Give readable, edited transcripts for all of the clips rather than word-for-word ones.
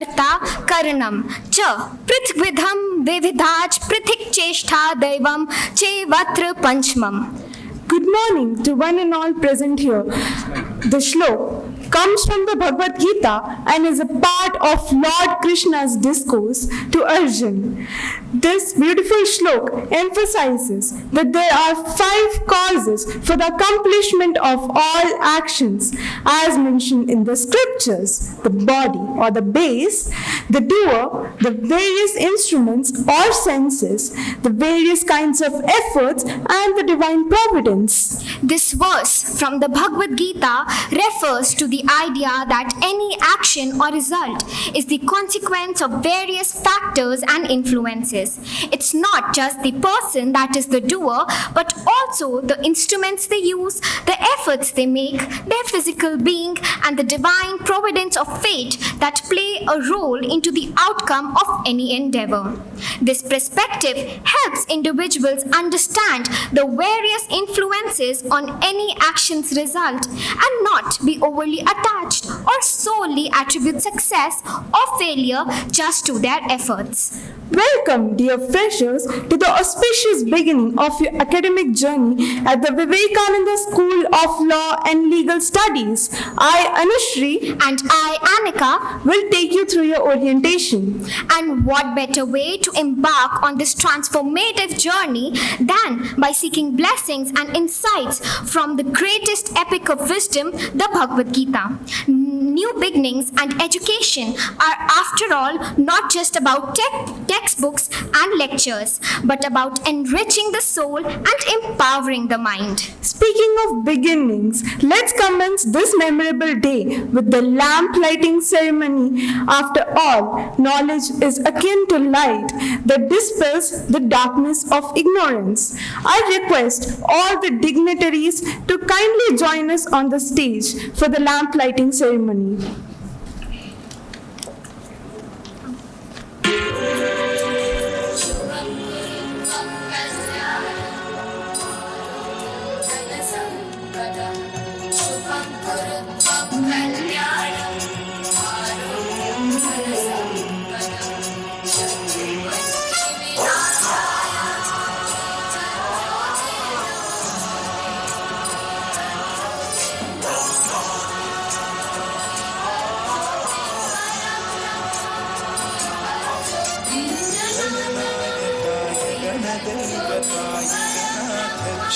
कर्ता करणम च पृथ्वीधम विविधाच पृथिक चेष्टा Deivam चेवत्र पंचमम. Good morning to one and all present here. The shlok comes from the Bhagavad Gita and is a part of Lord Krishna's discourse to Arjun. This beautiful shlok emphasizes that there are 5 causes for the accomplishment of all actions as mentioned in the scriptures: the body or the base, the doer, the various instruments or senses, the various kinds of efforts, and the divine providence. This verse from the Bhagavad Gita refers to the idea that any action or result is the consequence of various factors and influences. It's not just the person that is the doer, but also the instruments they use, the efforts they make, their physical being, and the divine providence of fate that play a role into the outcome of any endeavor. This perspective helps individuals understand the various influences on any action's result and not be overly attached or solely attribute success or failure just to their efforts. Welcome, dear freshers, to the auspicious beginning of your academic journey at the Vivekananda School of Law and Legal Studies. I, Anushri, And I, Annika, will take you through your orientation. and what better way to embark on this transformative journey than by seeking blessings and insights from the greatest epic of wisdom, the Bhagavad Gita. New beginnings and education are, after all, not just about textbooks and lectures, but about enriching the soul and empowering the mind. Speaking of beginnings, let's commence this memorable day with the lamp lighting ceremony. After all, knowledge is akin to light that dispels the darkness of ignorance. I request all the dignitaries to kindly join us on the stage for the lamp lighting ceremony.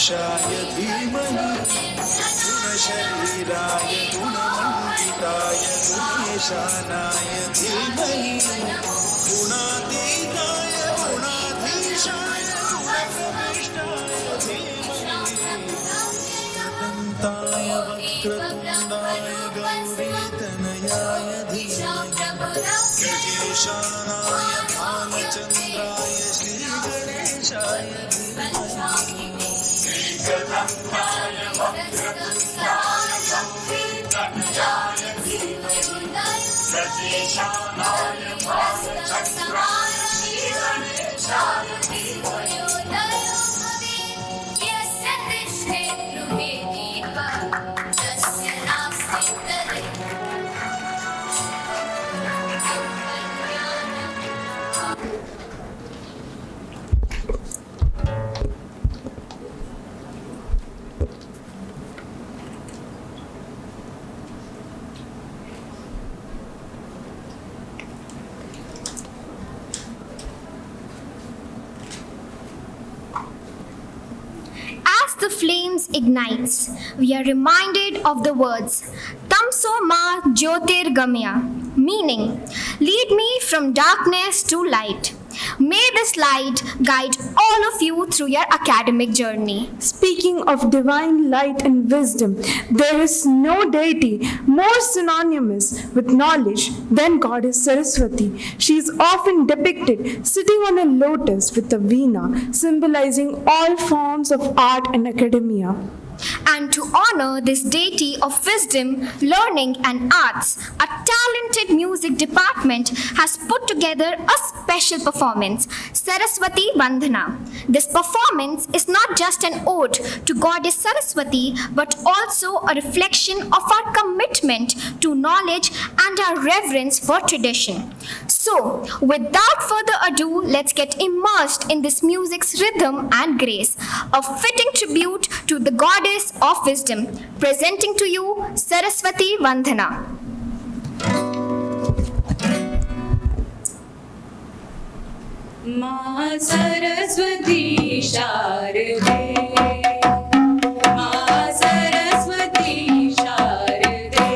शाय धीमहि गुणशरीराय गुणमण्डिताय गुणेशानाय धीमहि गुणातीताय गुणाधीशाय गुणप्रविष्टाय धीमहि अनन्ताय वक्रतुण्डाय गौरीतनयाय धीमहि गजेशानाय भालचन्द्राय श्रीगणेशाय धीमहि गजाननाय वक्रतुण्डाय गौरीतनयाय धीमहि गजेशानाय भालचन्द्राय श्रीगणेशाय धीमहि As the flames ignites, we are reminded of the words Tamso ma jyotirgamya, meaning lead me from darkness to light. May this light guide all of you through your academic journey. Speaking of divine light and wisdom, there is no deity more synonymous with knowledge than Goddess Saraswati. She is often depicted sitting on a lotus with a veena, symbolizing all forms of art and academia. And to honor this deity of wisdom, learning, and arts, a talented music department has put together a special performance, Saraswati Vandana. This performance is not just an ode to Goddess Saraswati, but also a reflection of our commitment to knowledge and our reverence for tradition. So, without further ado, let's get immersed in this music's rhythm and grace, a fitting tribute to the Goddess of Wisdom, presenting to you Saraswati Vandana. मा सरस्वती शारदे मा सरस्वती शारदे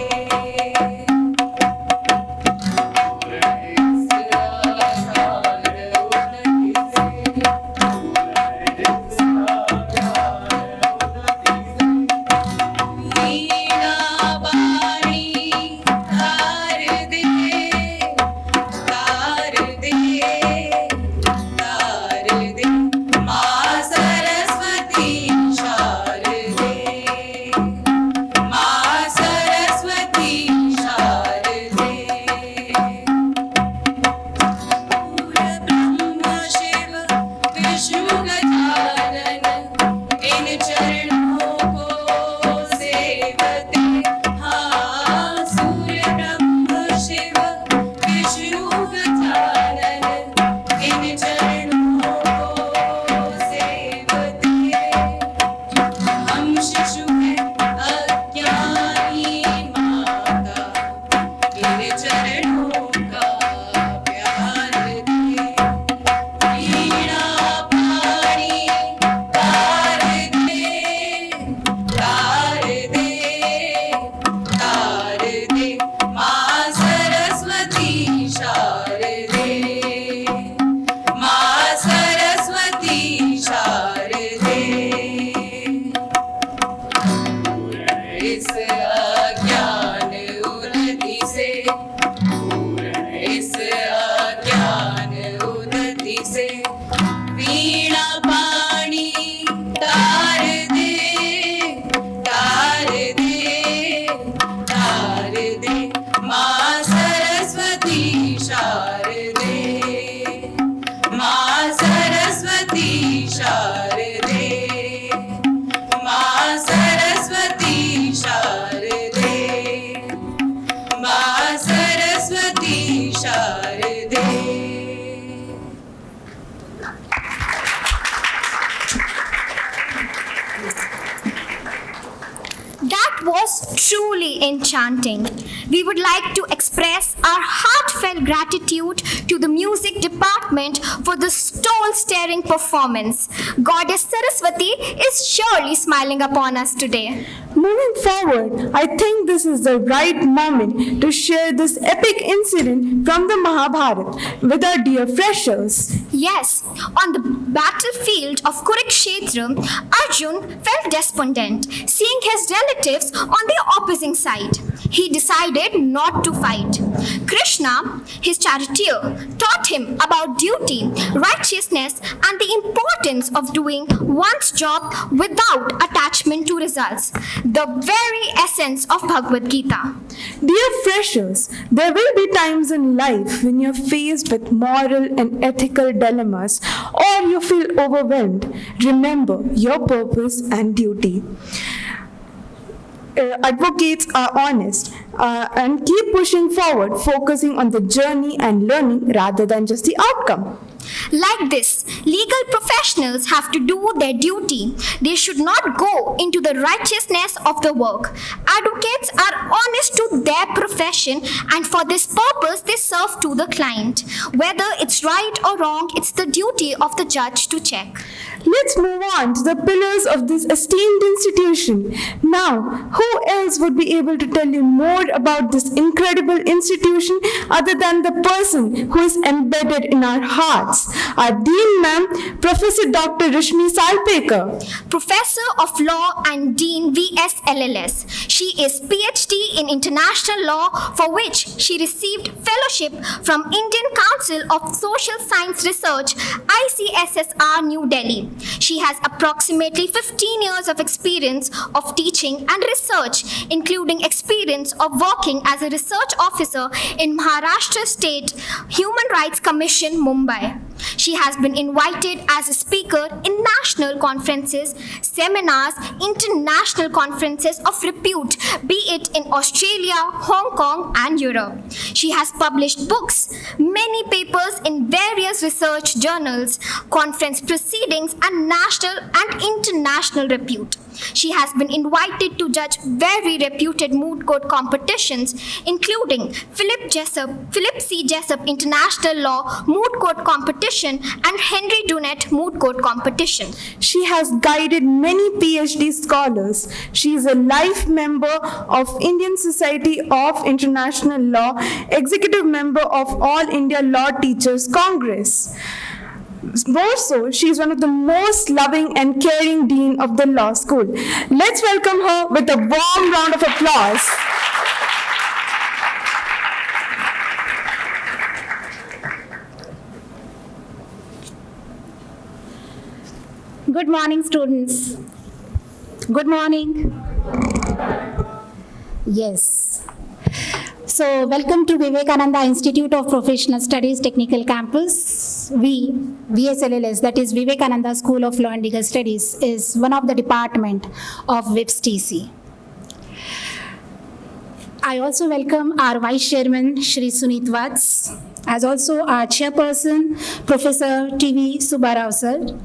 That was truly enchanting. We would like to express our heartfelt gratitude to the music department for the soul-stirring performance. Goddess Saraswati is surely smiling upon us today. Moving forward, I think this is the right moment to share this epic incident from the Mahabharata with our dear freshers. Yes, on the battlefield of Kurukshetra, Arjun felt despondent, seeing his relatives on the opposing side. He decided not to fight. Krishna, his charioteer, taught him about duty, righteousness, and the importance of doing one's job without attachment to results, the very essence of Bhagavad Gita. Dear freshers, there will be times in life when you're faced with moral and ethical dilemmas or you feel overwhelmed. Remember your purpose and duty. Advocates are honest and keep pushing forward, focusing on the journey and learning rather than just the outcome. Like this, legal professionals have to do their duty. They should not go into the righteousness of the work. Advocates are honest to their profession, and for this purpose they serve to the client. Whether it's right or wrong, it's the duty of the judge to check. Let's move on to the pillars of this esteemed institution. Now, who else would be able to tell you more more about this incredible institution other than the person who is embedded in our hearts. Our Dean Ma'am, Professor Dr. Rishmi Salpekar. Professor of Law and Dean VSLLS. She is PhD in International Law, for which she received fellowship from Indian Council of Social Science Research, ICSSR, New Delhi. She has approximately 15 years of experience of teaching and research, including experience of working as a research officer in Maharashtra State Human Rights Commission, Mumbai. She has been invited as a speaker in national conferences, seminars, international conferences of repute, be it in Australia, Hong Kong, and Europe. She has published books, many papers in various research journals, conference proceedings, and national and international repute. She has been invited to judge very reputed moot court competitions, including Philip C. Jessup International Law Moot Court Competition and Henry Dunant Moot Court Competition. She has guided many PhD scholars. She is a life member of Indian Society of International Law, executive member of All India Law Teachers Congress. More so, she is one of the most loving and caring dean of the law school. Let's welcome her with a warm round of applause. Good morning, students. Good morning. Yes. So, welcome to Vivekananda Institute of Professional Studies Technical Campus. VSLLS, that is Vivekananda School of Law and Legal Studies, is one of the department of VIPS-TC. I also welcome our Vice Chairman, Shri Sunit Vats, as also our Chairperson, Professor T.V. Subbarao sir.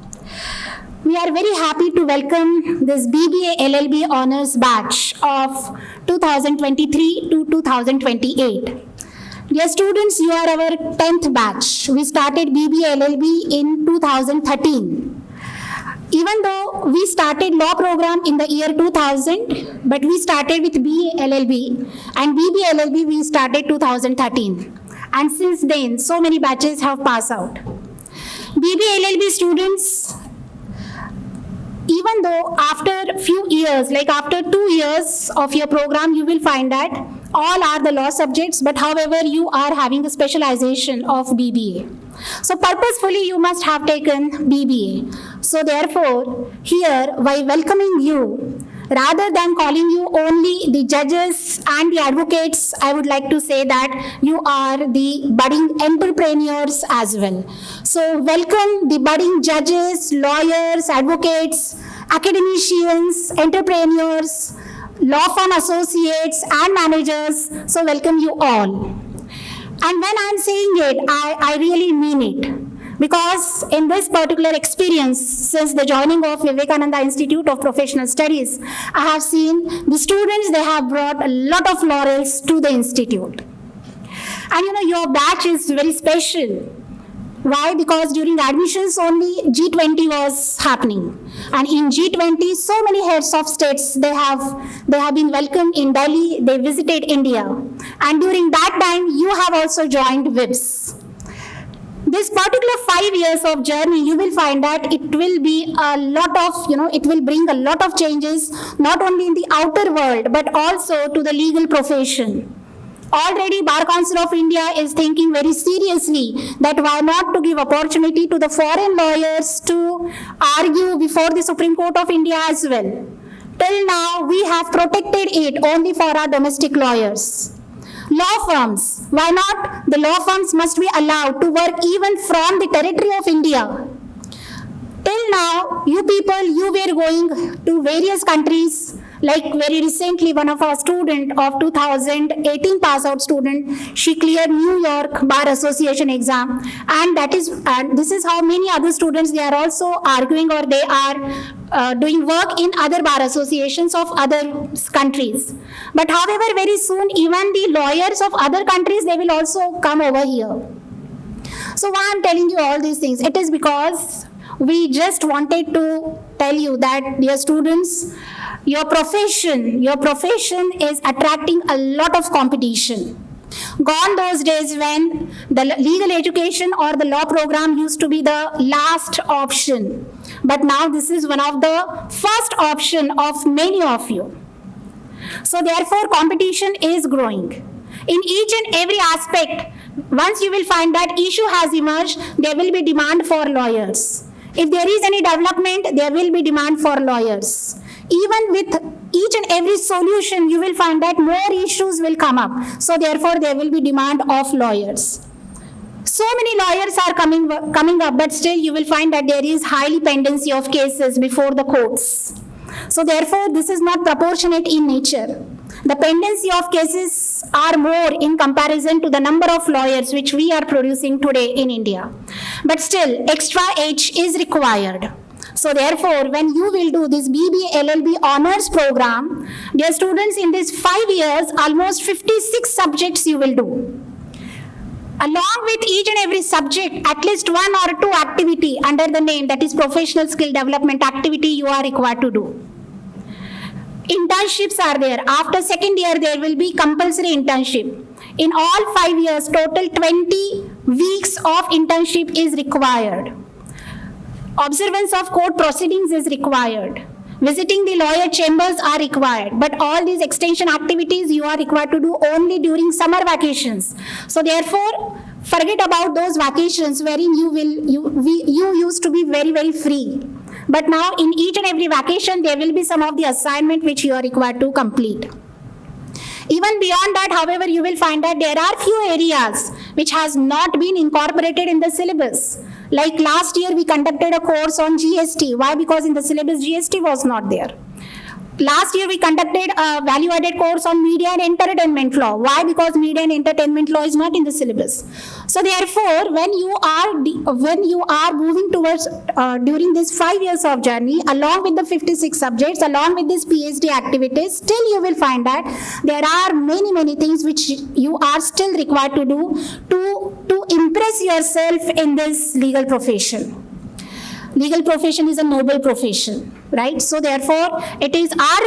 We are very happy to welcome this BBA LLB Honours Batch of 2023 to 2028. Dear students, you are our 10th batch. We started BBA LLB in 2013. Even though we started law program in the year 2000, but we started with BA LLB, and BBA LLB we started 2013. And since then, so many batches have passed out. BBA LLB students, even though after few years, like after 2 years of your program, you will find that all are the law subjects, but however, you are having a specialization of BBA. So purposefully, you must have taken BBA. So therefore, here, by welcoming you, rather than calling you only the judges and the advocates, I would like to say that you are the budding entrepreneurs as well. So welcome the budding judges, lawyers, advocates, academicians, entrepreneurs, law firm associates and managers. So welcome you all. And when I'm saying it, I really mean it. Because in this particular experience, since the joining of Vivekananda Institute of Professional Studies, I have seen the students, they have brought a lot of laurels to the institute. And you know, your batch is very special. Why? Because during admissions only G20 was happening. And in G20, so many heads of states, they have been welcomed in Delhi, they visited India. And during that time, you have also joined VIPS. This particular 5 years of journey, you will find that it will be a lot of, it will bring a lot of changes, not only in the outer world, but also to the legal profession. Already, Bar Council of India is thinking very seriously that why not to give opportunity to the foreign lawyers to argue before the Supreme Court of India as well. Till now, we have protected it only for our domestic lawyers. Law firms, why not? The law firms must be allowed to work even from the territory of India. Till now, you people, you were going to various countries, like very recently one of our student of 2018 pass out student, she cleared New York Bar Association exam, and this is how many other students, they are also arguing or they are doing work in other bar associations of other countries. But however, very soon even the lawyers of other countries, they will also come over here. So why I'm telling you all these things? It is because we just wanted to tell you that, dear students, your profession is attracting a lot of competition. Gone those days when the legal education or the law program used to be the last option. But now this is one of the first option of many of you. So therefore competition is growing. In each and every aspect, once you will find that issue has emerged, there will be demand for lawyers. If there is any development, there will be demand for lawyers. Even with each and every solution, you will find that more issues will come up. So therefore, there will be demand of lawyers. So many lawyers are coming up, but still you will find that there is high pendency of cases before the courts. So therefore, this is not proportionate in nature. The pendency of cases are more in comparison to the number of lawyers which we are producing today in India. But still, extra age is required. So therefore, when you will do this BBA LLB honors program, dear students, in these 5 years, almost 56 subjects you will do. Along with each and every subject, at least 1 or 2 activity under the name that is professional skill development activity you are required to do. Internships are there. After second year, there will be compulsory internship. In all 5 years, total 20 weeks of internship is required. Observance of court proceedings is required. Visiting the lawyer chambers are required. But all these extension activities you are required to do only during summer vacations. So therefore, forget about those vacations wherein you used to be very, very free. But now in each and every vacation, there will be some of the assignment which you are required to complete. Even beyond that, however, you will find that there are few areas which has not been incorporated in the syllabus. Like last year, we conducted a course on GST. Why? Because in the syllabus, GST was not there. Last year, we conducted a value-added course on media and entertainment law. Why? Because media and entertainment law is not in the syllabus. So therefore, when you are moving towards during this 5 years of journey, along with the 56 subjects, along with these PhD activities, still you will find that there are many things which you are still required to do to impress yourself in this legal profession. Legal profession is a noble profession, right? So therefore, it is our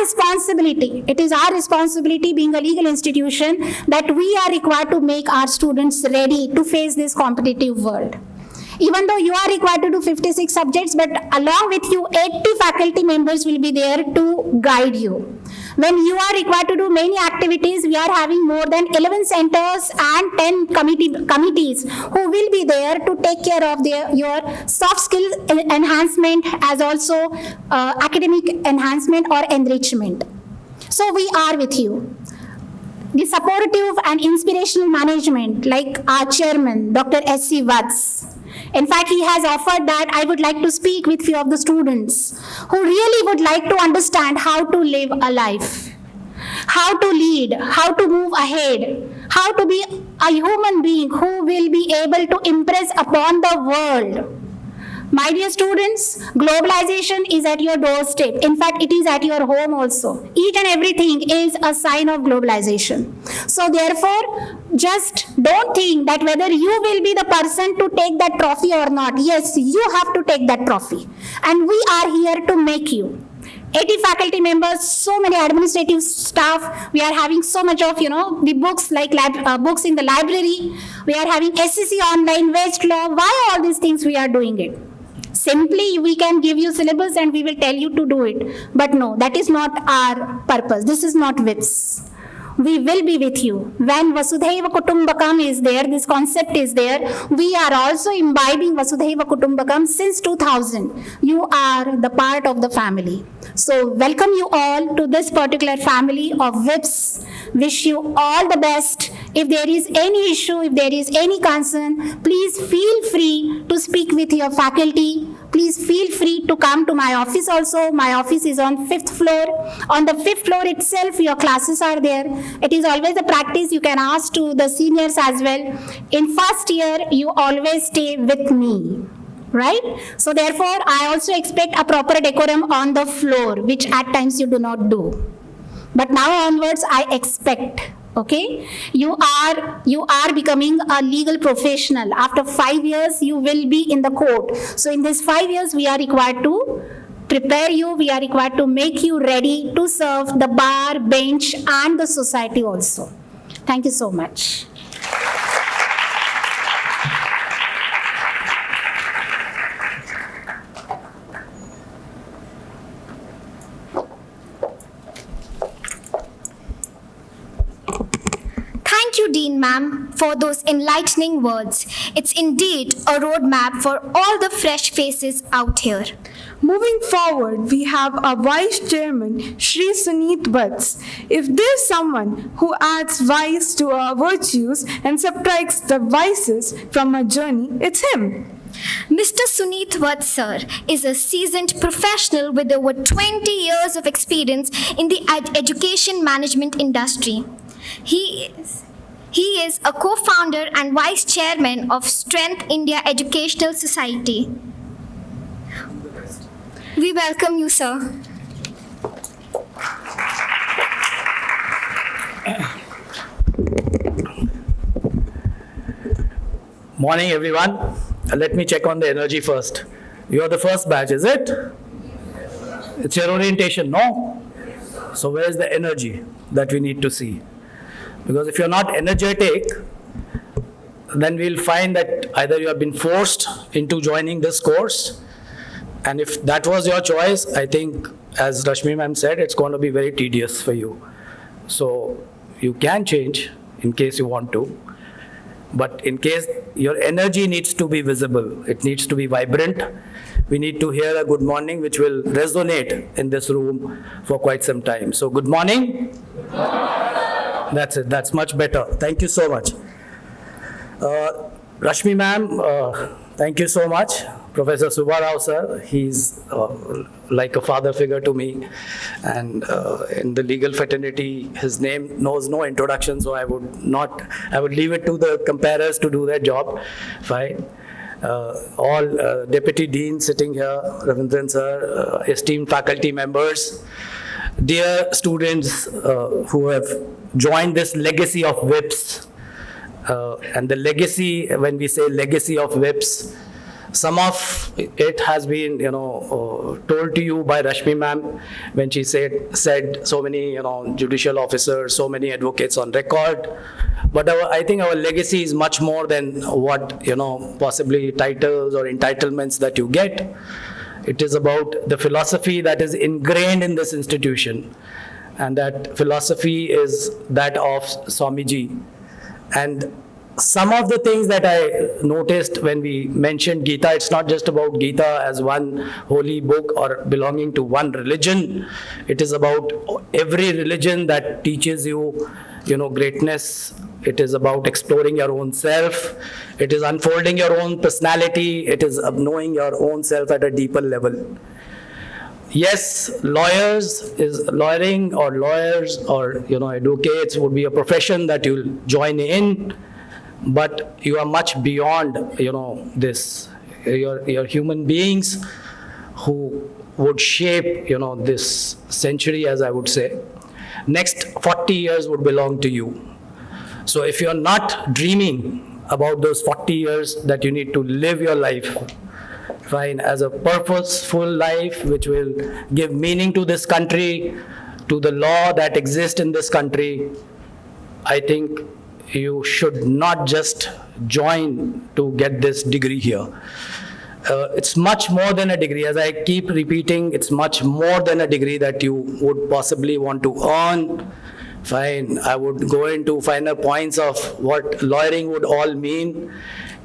responsibility being a legal institution that we are required to make our students ready to face this competitive world. Even though you are required to do 56 subjects, but along with you, 80 faculty members will be there to guide you. When you are required to do many activities, we are having more than 11 centers and 10 committees who will be there to take care of your soft skill enhancement as also academic enhancement or enrichment. So we are with you. The supportive and inspirational management, like our chairman, Dr. S.C. Vats. In fact, he has offered that I would like to speak with few of the students who really would like to understand how to live a life, how to lead, how to move ahead, how to be a human being who will be able to impress upon the world. My dear students, globalization is at your doorstep. In fact, it is at your home also. Each and everything is a sign of globalization. So therefore, just don't think that whether you will be the person to take that trophy or not. Yes, you have to take that trophy. And we are here to make you. 80 faculty members, so many administrative staff. We are having so much of, the books like books in the library. We are having SCC online, Westlaw. Why all these things we are doing it? Simply, we can give you syllabus and we will tell you to do it. But no, that is not our purpose. This is not WIPS. We will be with you. When Vasudhaiva Kutumbakam is there, this concept is there, we are also imbibing Vasudhaiva Kutumbakam since 2000. You are the part of the family. So welcome you all to this particular family of WIPS. Wish you all the best. If there is any issue, if there is any concern, please feel free to speak with your faculty. Please feel free to come to my office also. My office is on 5th floor. On the 5th floor itself, your classes are there. It is always a practice. You can ask to the seniors as well. In first year, you always stay with me. Right? So therefore, I also expect a proper decorum on the floor, which at times you do not do. But now onwards, I expect. Okay, you are becoming a legal professional. After 5 years, you will be in the court. So in these 5 years, we are required to prepare you, we are required to make you ready to serve the bar, bench, and the society also. Thank you so much. Thank you, Dean Ma'am, for those enlightening words. It's indeed a roadmap for all the fresh faces out here. Moving forward, we have our Vice Chairman, Shri Suneet Vats. If there's someone who adds vice to our virtues and subtracts the vices from our journey, it's him. Mr. Suneet Vats, sir, is a seasoned professional with over 20 years of experience in the education management industry. He is a co-founder and vice chairman of Strength India Educational Society. We welcome you, sir. Morning, everyone. Let me check on the energy first. You're the first batch, is it? It's your orientation, no? So where's the energy that we need to see? Because if you're not energetic, then we'll find that either you have been forced into joining this course, and if that was your choice, I think, as Rashmi ma'am said, it's going to be very tedious for you. So you can change in case you want to, but in case your energy needs to be visible, it needs to be vibrant. We need to hear a good morning which will resonate in this room for quite some time. So good morning. That's it. That's much better. Thank you so much. Rashmi ma'am, thank you so much. Professor Subbarao sir, he's like a father figure to me. And in the legal fraternity, his name knows no introduction, so I would leave it to the comparers to do their job. Fine. All deputy deans sitting here, Ravindran sir, esteemed faculty members, dear students who have joined this legacy of whips. And the legacy, when we say legacy of whips, some of it has been, told to you by Rashmi ma'am when she said so many, judicial officers, so many advocates on record. But I think our legacy is much more than what, possibly titles or entitlements that you get. It is about the philosophy that is ingrained in this institution. And that philosophy is that of Swamiji. And some of the things that I noticed when we mentioned Gita, it's not just about Gita as one holy book or belonging to one religion. It is about every religion that teaches you, greatness. It is about exploring your own self. It is unfolding your own personality. It is knowing your own self at a deeper level. Yes, lawyering or lawyers or advocates would be a profession that you'll join in, but you are much beyond this. You're human beings who would shape this century, as I would say. Next 40 years would belong to you. So if you're not dreaming about those 40 years that you need to live your life, fine, as a purposeful life which will give meaning to this country, to the law that exists in this country, I think you should not just join to get this degree here. It's much more than a degree. As I keep repeating, it's much more than a degree that you would possibly want to earn. Fine, I would go into finer points of what lawyering would all mean.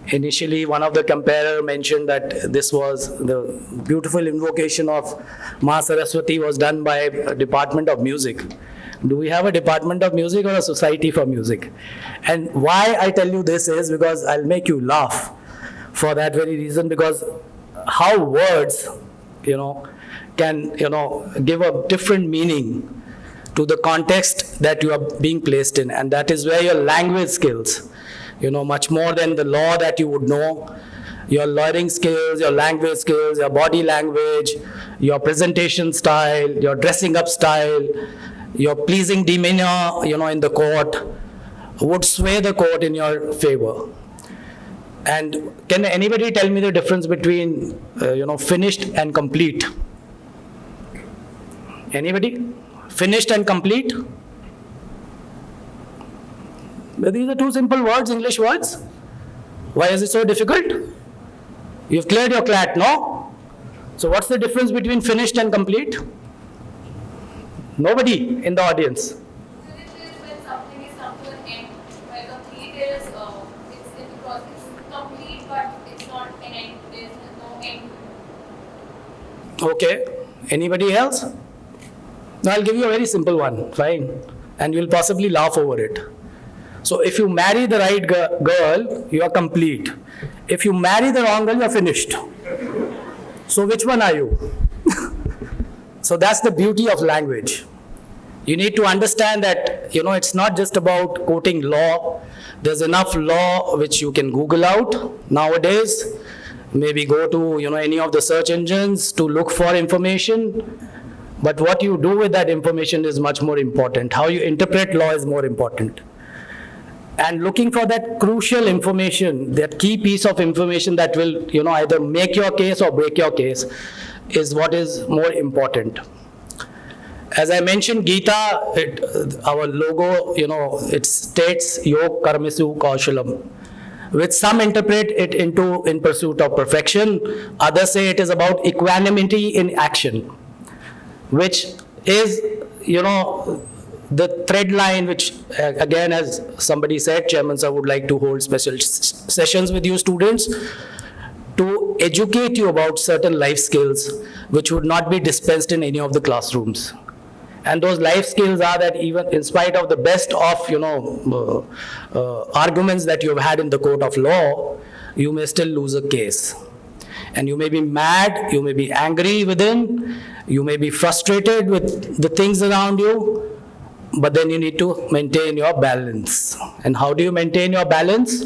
Initially, one of the comparer mentioned that this was the beautiful invocation of Ma Saraswati was done by a Department of Music. Do we have a Department of Music or a Society for Music? And why I tell you this is because I'll make you laugh for that very reason, because how words, can, give a different meaning to the context that you are being placed in. And that is where your language skills, much more than the law that you would know, your lawyering skills, your language skills, your body language, your presentation style, your dressing up style, your pleasing demeanor, in the court, would sway the court in your favor. And can anybody tell me the difference between, finished and complete? Anybody? Finished and complete? But these are two simple words, English words. Why is it so difficult? You've cleared your CLAT, no? So what's the difference between finished and complete? Nobody in the audience. Finished is when something is come to an end, while complete is it's in the process. It's complete, but it's not an end. There's no end. Okay. Anybody else? Now I'll give you a very simple one, fine. And you'll possibly laugh over it. So if you marry the right girl, you are complete. If you marry the wrong girl, you are finished. So which one are you? So that's the beauty of language. You need to understand that, it's not just about quoting law. There's enough law which you can Google out nowadays. Maybe go to, any of the search engines to look for information. But what you do with that information is much more important. How you interpret law is more important. And looking for that crucial information, that key piece of information that will, either make your case or break your case, is what is more important. As I mentioned, Gita, our logo, it states Yog Karmasu Kaushalam, which some interpret it into in pursuit of perfection. Others say it is about equanimity in action, which is, the thread line, which again, as somebody said, Chairman sir would like to hold special sessions with you students to educate you about certain life skills which would not be dispensed in any of the classrooms. And those life skills are that even in spite of the best of, arguments that you have had in the court of law, you may still lose a case. And you may be mad, you may be angry within, you may be frustrated with the things around you, but then you need to maintain your balance. And how do you maintain your balance?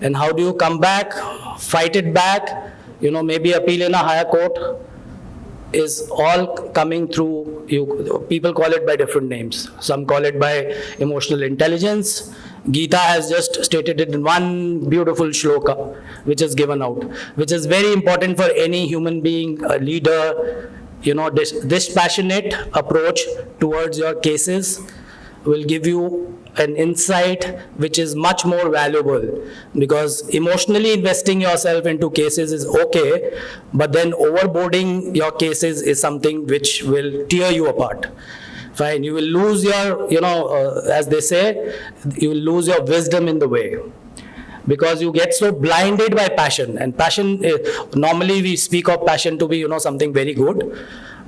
And how do you come back, fight it back, maybe appeal in a higher court, is all coming through, people call it by different names. Some call it by emotional intelligence. Gita has just stated it in one beautiful shloka, which is given out, which is very important for any human being, a leader. This passionate approach towards your cases will give you an insight which is much more valuable, because emotionally investing yourself into cases is okay, but then overboarding your cases is something which will tear you apart. Fine, you will lose your, as they say, you will lose your wisdom in the way. Because you get so blinded by passion. And passion, normally we speak of passion to be, something very good.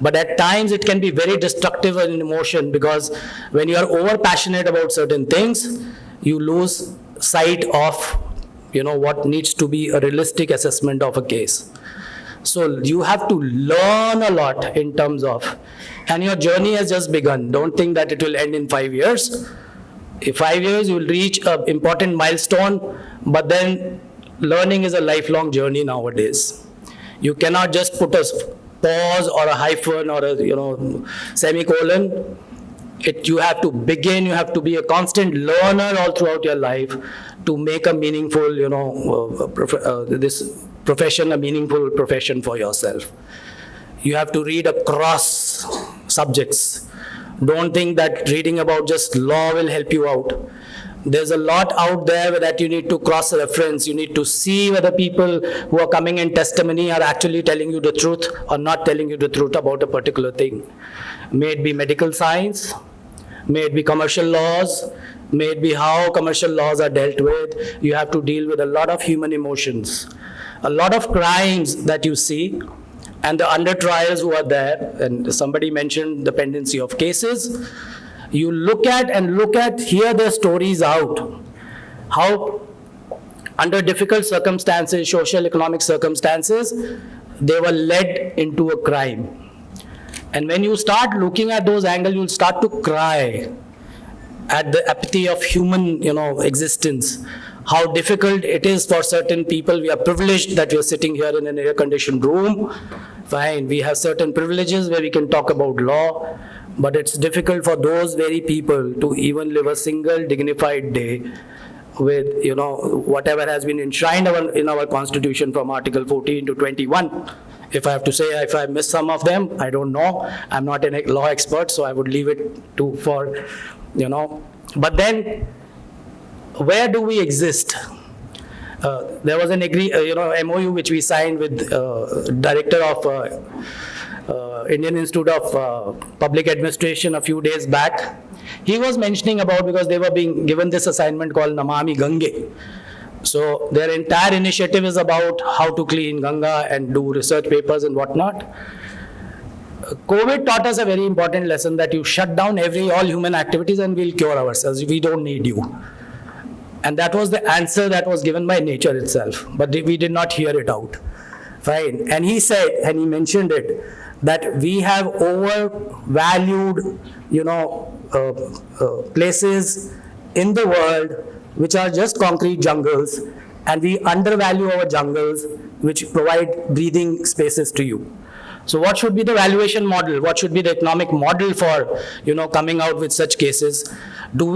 But at times it can be very destructive in emotion, because when you are over passionate about certain things, you lose sight of, what needs to be a realistic assessment of a case. So you have to learn a lot in terms of, and your journey has just begun. Don't think that it will end in 5 years. In 5 years, you will reach an important milestone, but then learning is a lifelong journey nowadays. You cannot just put a pause or a hyphen or a semicolon. You have to begin, you have to be a constant learner all throughout your life to make a meaningful, this profession a meaningful profession for yourself. You have to read across subjects. Don't think that reading about just law will help you out. There's a lot out there that you need to cross-reference. You need to see whether people who are coming in testimony are actually telling you the truth or not telling you the truth about a particular thing. May it be medical science, may it be commercial laws, may it be how commercial laws are dealt with. You have to deal with a lot of human emotions, a lot of crimes that you see, and the under trials who are there. And somebody mentioned the pendency of cases. You look at, hear their stories out. How under difficult circumstances, social, economic circumstances, they were led into a crime. And when you start looking at those angles, you'll start to cry at the apathy of human, existence. How difficult it is for certain people. We are privileged that we are sitting here in an air-conditioned room. Fine, we have certain privileges where we can talk about law, but it's difficult for those very people to even live a single dignified day with, whatever has been enshrined in our Constitution from Article 14 to 21. If I have to say, if I miss some of them, I don't know. I'm not a law expert, so I would leave it for. But then, where do we exist? There was an MOU which we signed with director of Indian Institute of Public Administration a few days back. He was mentioning about, because they were being given this assignment called Namami Gange. So their entire initiative is about how to clean Ganga and do research papers and whatnot. COVID taught us a very important lesson, that you shut down all human activities and we'll cure ourselves. We don't need you. And that was the answer that was given by nature itself. But we did not hear it out. Fine. And he said, and he mentioned it, that we have overvalued, places in the world which are just concrete jungles, and we undervalue our jungles which provide breathing spaces to you. So what should be the valuation model? What should be the economic model for, coming out with such cases?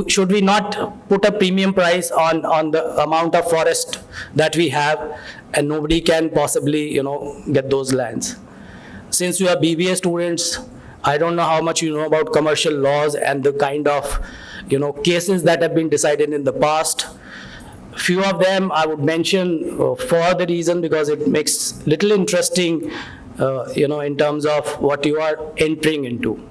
Should we not put a premium price on the amount of forest that we have, and nobody can possibly, get those lands? Since you are BBA students, I don't know how much you know about commercial laws and the kind of, cases that have been decided in the past. Few of them I would mention for the reason because it makes little interesting, in terms of what you are entering into.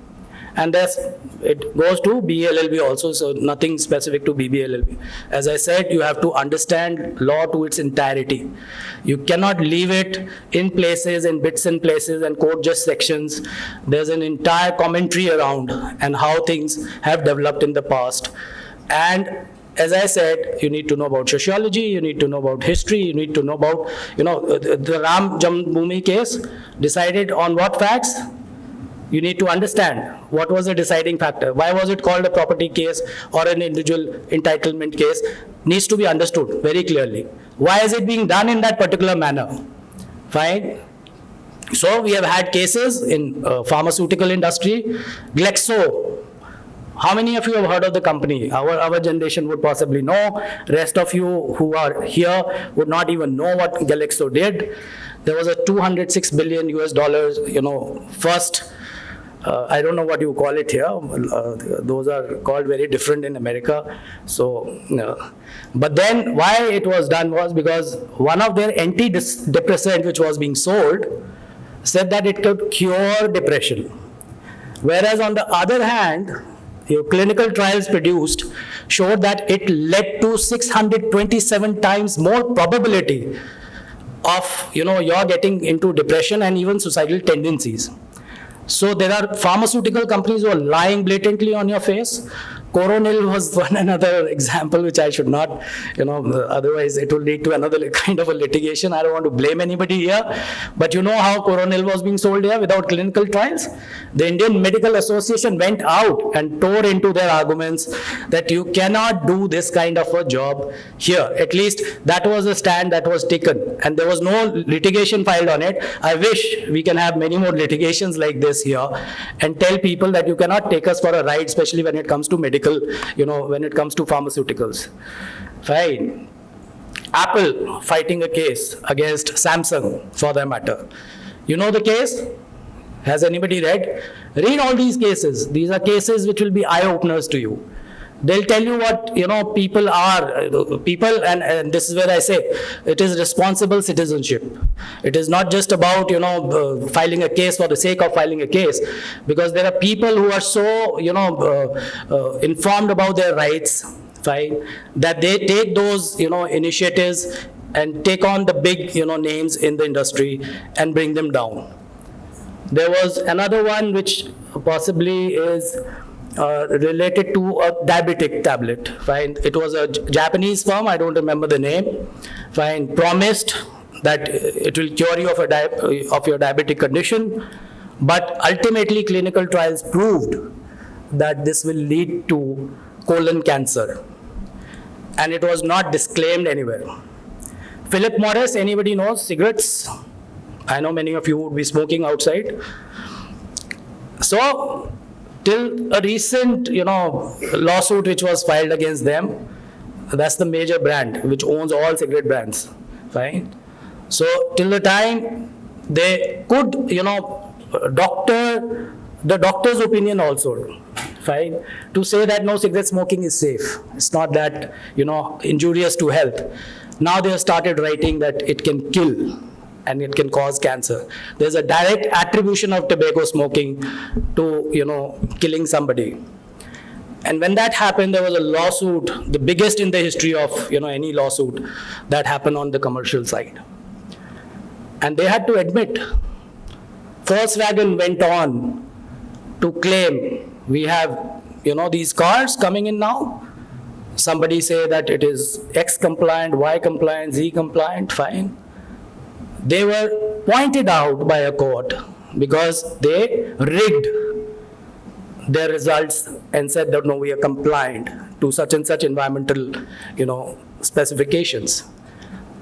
And it goes to BLLB also, so nothing specific to BBLLB. As I said, you have to understand law to its entirety. You cannot leave it in places, in bits and places, and quote just sections. There's an entire commentary around and how things have developed in the past. And as I said, you need to know about sociology, you need to know about history, you need to know about, the Ram Janmabhoomi case decided on what facts? You need to understand what was the deciding factor. Why was it called a property case or an individual entitlement case? Needs to be understood very clearly. Why is it being done in that particular manner? Fine. So we have had cases in pharmaceutical industry. Glaxo. How many of you have heard of the company? Our generation would possibly know. Rest of you who are here would not even know what Glaxo did. There was a $206 billion first. I don't know what you call it here. Those are called very different in America. So, but then why it was done was because one of their antidepressant which was being sold said that it could cure depression. Whereas on the other hand, your clinical trials produced showed that it led to 627 times more probability of, you're getting into depression and even suicidal tendencies. So there are pharmaceutical companies who are lying blatantly on your face. Coronil was one another example which I should not, otherwise it will lead to another kind of a litigation. I don't want to blame anybody here. But you know how Coronil was being sold here without clinical trials? The Indian Medical Association went out and tore into their arguments that you cannot do this kind of a job here. At least that was a stand that was taken. And there was no litigation filed on it. I wish we can have many more litigations like this here and tell people that you cannot take us for a ride, especially when it comes to medical, when it comes to pharmaceuticals. Fine. Apple fighting a case against Samsung for that matter. You know the case? Has anybody read? Read all these cases. These are cases which will be eye-openers to you. They'll tell you what, people are. People, and this is where I say, it is responsible citizenship. It is not just about, filing a case for the sake of filing a case. Because there are people who are so, informed about their rights, fine, that they take those, initiatives and take on the big, names in the industry and bring them down. There was another one which possibly is related to a diabetic tablet. Fine. It was a Japanese firm, I don't remember the name. Fine. Promised that it will cure you of your diabetic condition, but ultimately clinical trials proved that this will lead to colon cancer, and it was not disclaimed anywhere. Philip Morris, anybody knows cigarettes? I know many of you would be smoking outside. So, till a recent, lawsuit which was filed against them, that's the major brand which owns all cigarette brands, fine. So, till the time, they could, doctor the doctor's opinion also, fine, to say that no, cigarette smoking is safe. It's not that, injurious to health. Now they have started writing that it can kill and it can cause cancer. There's a direct attribution of tobacco smoking to, killing somebody. And when that happened, there was a lawsuit, the biggest in the history of, any lawsuit that happened on the commercial side. And they had to admit, Volkswagen went on to claim, we have, these cars coming in now. Somebody say that it is X compliant, Y compliant, Z compliant, fine. They were pointed out by a court because they rigged their results and said that no, we are compliant to such and such environmental, specifications.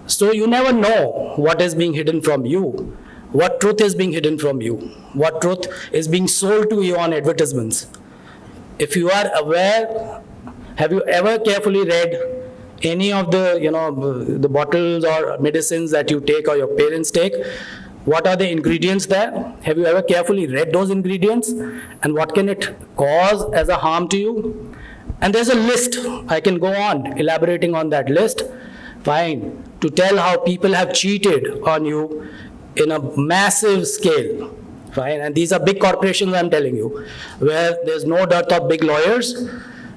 So you never know what is being hidden from you, what truth is being hidden from you, what truth is being sold to you on advertisements. If you are aware, have you ever carefully read any of the, the bottles or medicines that you take or your parents take? What are the ingredients there? Have you ever carefully read those ingredients? And what can it cause as a harm to you? And there's a list. I can go on elaborating on that list. Fine. To tell how people have cheated on you in a massive scale. Fine. And these are big corporations, I'm telling you, where there's no dearth of big lawyers.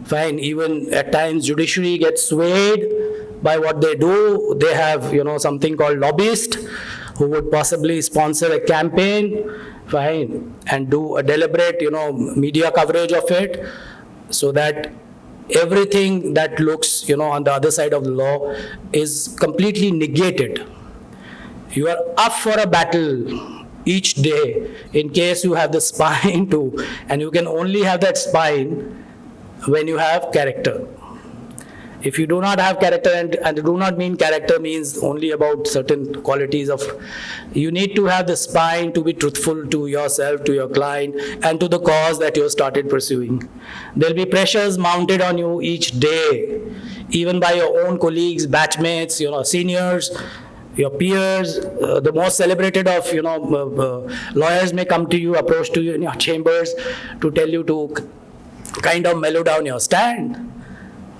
Fine. Even at times judiciary gets swayed by what they do. They have, something called lobbyists who would possibly sponsor a campaign, fine, and do a deliberate, media coverage of it, so that everything that looks, on the other side of the law is completely negated. You are up for a battle each day in case you have the spine to, and you can only have that spine when you have character. If you do not have character, and I do not mean character means only about certain qualities of, you need to have the spine to be truthful to yourself, to your client, and to the cause that you have started pursuing. There'll be pressures mounted on you each day, even by your own colleagues, batchmates, seniors, your peers. The most celebrated of, lawyers may come to you, approach to you in your chambers to tell you to kind of mellow down your stand.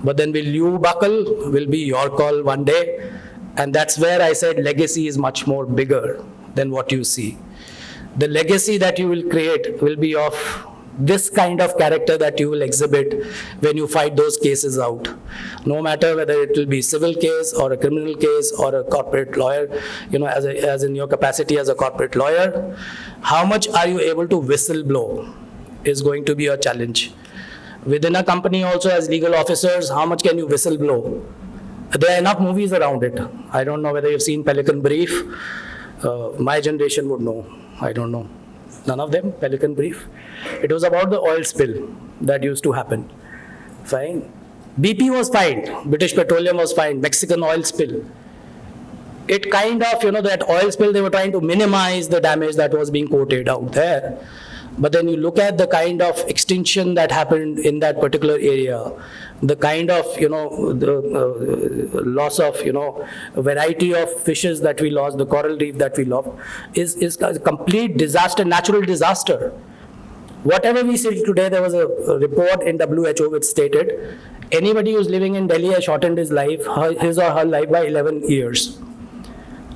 But then will you buckle? Will be your call one day. And that's where I said legacy is much more bigger than what you see. The legacy that you will create will be of this kind of character that you will exhibit when you fight those cases out. No matter whether it will be civil case or a criminal case or a corporate lawyer, as in your capacity as a corporate lawyer, how much are you able to whistle blow is going to be a challenge. Within a company also as legal officers, how much can you whistle blow? There are enough movies around it. I don't know whether you've seen Pelican Brief. My generation would know. I don't know. None of them, Pelican Brief. It was about the oil spill that used to happen. Fine. BP was fined. British Petroleum was fined. Mexican oil spill. It kind of, that oil spill, they were trying to minimize the damage that was being quoted out there. But then you look at the kind of extinction that happened in that particular area, the kind of, the loss of, a variety of fishes that we lost, the coral reef that we lost, is a complete disaster, natural disaster. Whatever we see today, there was a report in WHO which stated, anybody who's living in Delhi has shortened his or her life by 11 years.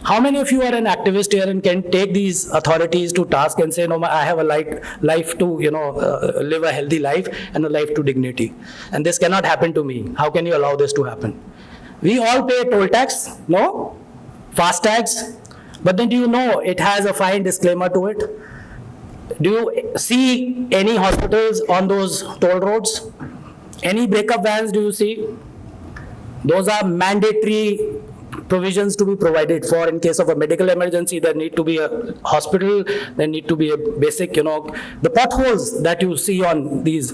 How many of you are an activist here and can take these authorities to task and say, no, I have a life to, live a healthy life and a life to dignity. And this cannot happen to me. How can you allow this to happen? We all pay toll tax, no? Fast tags. But then do you know it has a fine disclaimer to it? Do you see any hospitals on those toll roads? Any breakup vans do you see? Those are mandatory provisions to be provided for in case of a medical emergency. There need to be a hospital, there need to be a basic, the potholes that you see on these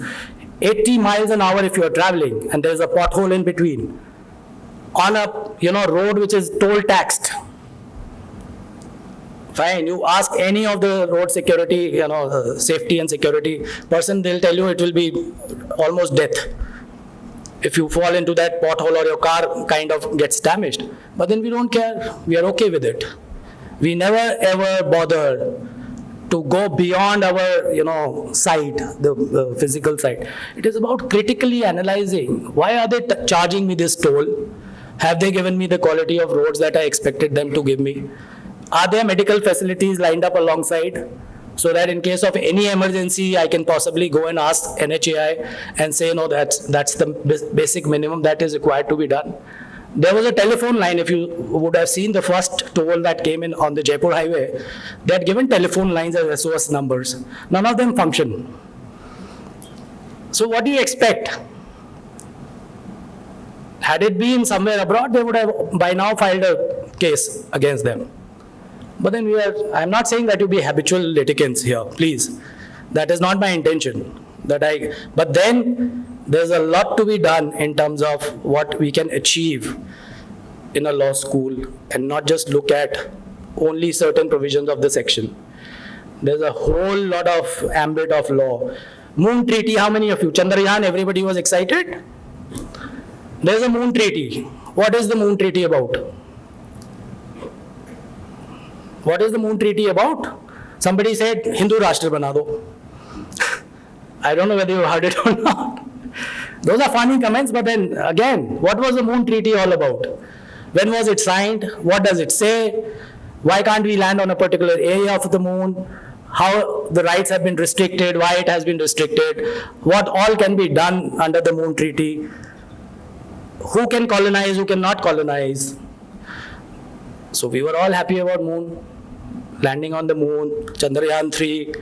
80 miles an hour if you are traveling and there's a pothole in between on a, road which is toll taxed. Fine, you ask any of the road security, safety and security person, they'll tell you it will be almost death if you fall into that pothole or your car kind of gets damaged. But then we don't care. We are okay with it. We never ever bother to go beyond our, sight, the physical sight. It is about critically analyzing, why are they charging me this toll? Have they given me the quality of roads that I expected them to give me? Are there medical facilities lined up alongside, so that in case of any emergency, I can possibly go and ask NHAI and say, no, that's the basic minimum that is required to be done. There was a telephone line, if you would have seen the first toll that came in on the Jaipur highway, they had given telephone lines as SOS numbers. None of them function. So what do you expect? Had it been somewhere abroad, they would have by now filed a case against them. But then I'm not saying that you be habitual litigants here, please. That is not my intention. But then there's a lot to be done in terms of what we can achieve in a law school and not just look at only certain provisions of the section. There's a whole lot of ambit of law. Moon Treaty, how many of you? Chandrayaan, everybody was excited? There's a Moon Treaty. What is the Moon Treaty about? What is the Moon Treaty about? Somebody said, Hindu Rashtra bana do. I don't know whether you heard it or not. Those are funny comments, but then again, what was the Moon Treaty all about? When was it signed? What does it say? Why can't we land on a particular area of the moon? How the rights have been restricted, why it has been restricted, what all can be done under the Moon Treaty, who can colonize, who cannot colonize. So we were all happy about moon, landing on the moon, Chandrayaan 3.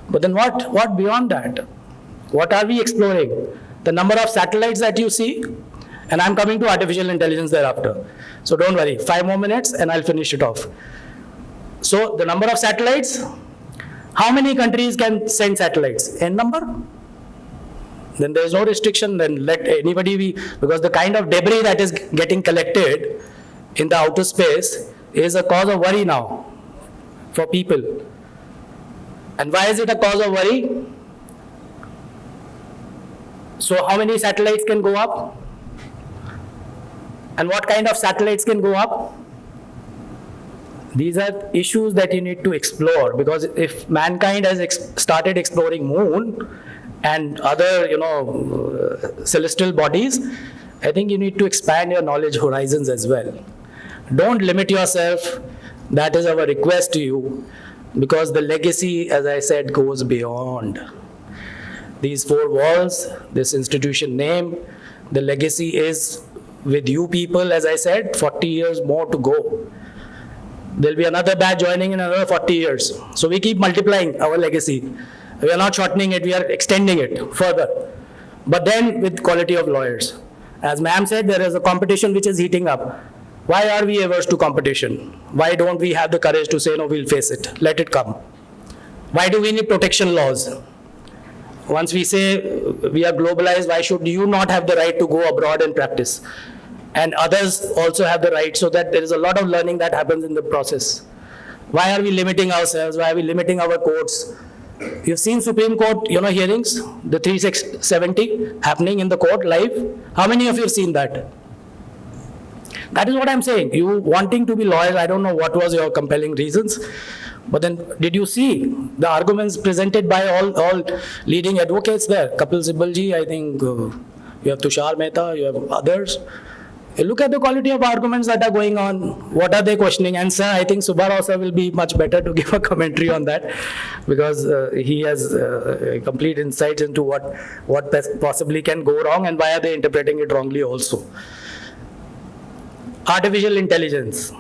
But then what beyond that? What are we exploring? The number of satellites that you see, and I'm coming to artificial intelligence thereafter. So don't worry, 5 more minutes and I'll finish it off. So the number of satellites, how many countries can send satellites? N number? Then there's no restriction, then let anybody be, because the kind of debris that is getting collected in the outer space is a cause of worry now for people. And why is it a cause of worry? So how many satellites can go up? And what kind of satellites can go up? These are issues that you need to explore, because if mankind has started exploring moon and other, celestial bodies, I think you need to expand your knowledge horizons as well. Don't limit yourself. That is our request to you, because the legacy, as I said, goes beyond these 4 walls, this institution name. The legacy is with you people, as I said, 40 years more to go. There'll be another batch joining in another 40 years. So we keep multiplying our legacy. We are not shortening it, we are extending it further. But then with quality of lawyers. As ma'am said, there is a competition which is heating up. Why are we averse to competition? Why don't we have the courage to say, no, we'll face it, let it come? Why do we need protection laws? Once we say we are globalized, why should you not have the right to go abroad and practice? And others also have the right, so that there is a lot of learning that happens in the process. Why are we limiting ourselves? Why are we limiting our courts? You've seen Supreme Court, hearings, the 370 happening in the court live. How many of you have seen that? That is what I'm saying. You wanting to be lawyers, I don't know what was your compelling reasons. But then, did you see the arguments presented by all leading advocates there? Kapil Sibal ji, I think you have Tushar Mehta, you have others. You look at the quality of arguments that are going on. What are they questioning? And sir, I think Subbarao sir will be much better to give a commentary on that, because he has complete insights into what possibly can go wrong and why are they interpreting it wrongly also. Artificial intelligence.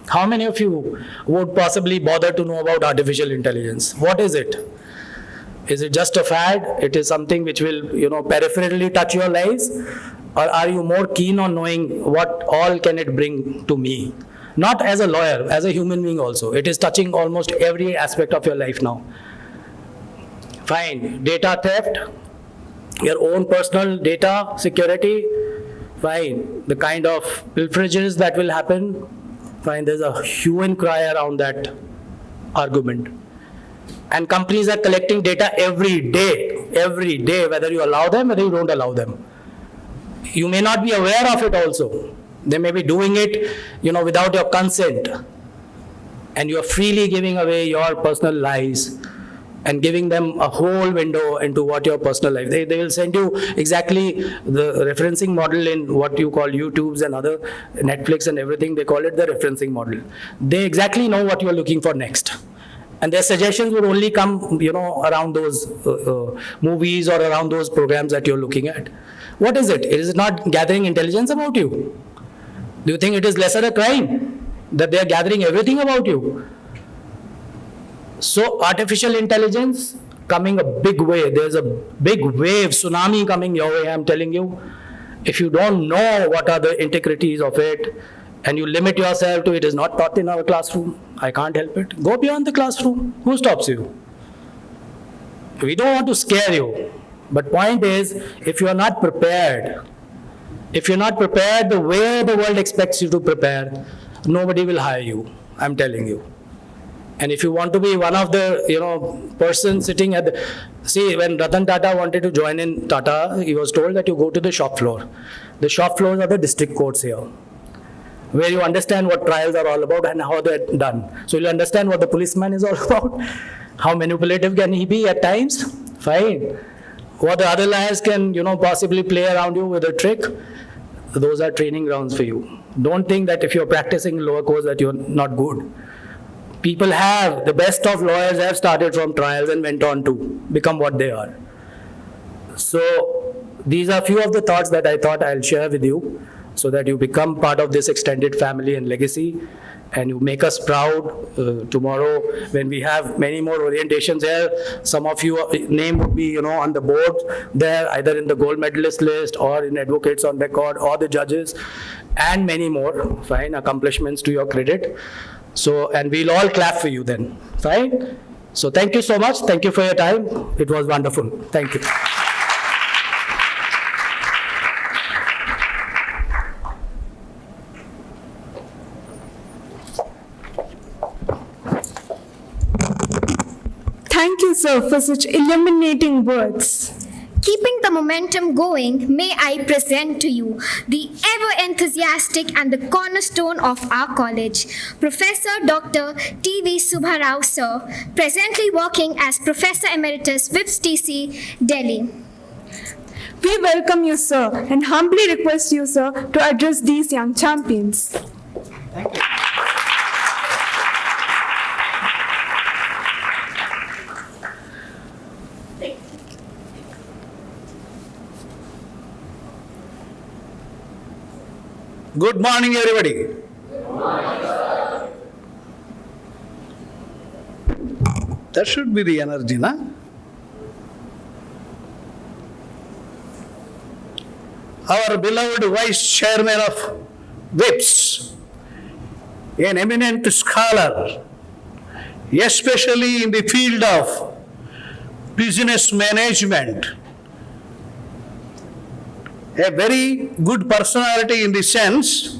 How many of you would possibly bother to know about artificial intelligence? What is it? Is it just a fad? It is something which will, peripherally touch your lives? Or are you more keen on knowing what all can it bring to me? Not as a lawyer, as a human being also. It is touching almost every aspect of your life now. Fine. Data theft, your own personal data security, fine. The kind of pilferages that will happen, fine. There's a hue and cry around that argument. And companies are collecting data every day, whether you allow them, whether you don't allow them. You may not be aware of it also. They may be doing it, without your consent. and you're freely giving away your personal lives and giving them a whole window into what your personal life. They will send you exactly the referencing model in what you call YouTubes and other Netflix and everything. They call it the referencing model. They exactly know what you're looking for next. And their suggestions would only come, around those movies or around those programs that you're looking at. What is it? It is not gathering intelligence about you. Do you think it is lesser a crime that they are gathering everything about you? So artificial intelligence coming a big way. There's a big wave, tsunami coming your way, I'm telling you. If you don't know what are the integrities of it, and you limit yourself to it is not taught in our classroom, I can't help it. Go beyond the classroom. Who stops you? We don't want to scare you. But point is, if you are not prepared, the way the world expects you to prepare, nobody will hire you, I'm telling you. And if you want to be one of the, person sitting at the... See, when Ratan Tata wanted to join in Tata, he was told that you go to the shop floor. The shop floors are the district courts here, where you understand what trials are all about and how they're done. So you'll understand what the policeman is all about. How manipulative can he be at times? Fine. What the other liars can, possibly play around you with a trick. Those are training grounds for you. Don't think that if you're practicing lower courts that you're not good. People have, the best of lawyers have started from trials and went on to become what they are. So these are few of the thoughts that I thought I'll share with you so that you become part of this extended family and legacy, and you make us proud tomorrow when we have many more orientations here. Some of your name would be, on the board there, either in the gold medalist list or in advocates on record or the judges, and many more, fine, accomplishments to your credit. So, and we'll all clap for you then, fine? So thank you so much. Thank you for your time. It was wonderful. Thank you. Thank you, sir, for such illuminating words. Keeping the momentum going, may I present to you the ever enthusiastic and the cornerstone of our college, Professor Dr. T.V. Subbarao, sir, presently working as Professor Emeritus, VIPS TC, Delhi. We welcome you, sir, and humbly request you, sir, to address these young champions. Thank you. Good morning, everybody. Good morning, sir. That should be the energy, na? Our beloved Vice Chairman of VIPS, an eminent scholar, especially in the field of business management, a very good personality in the sense,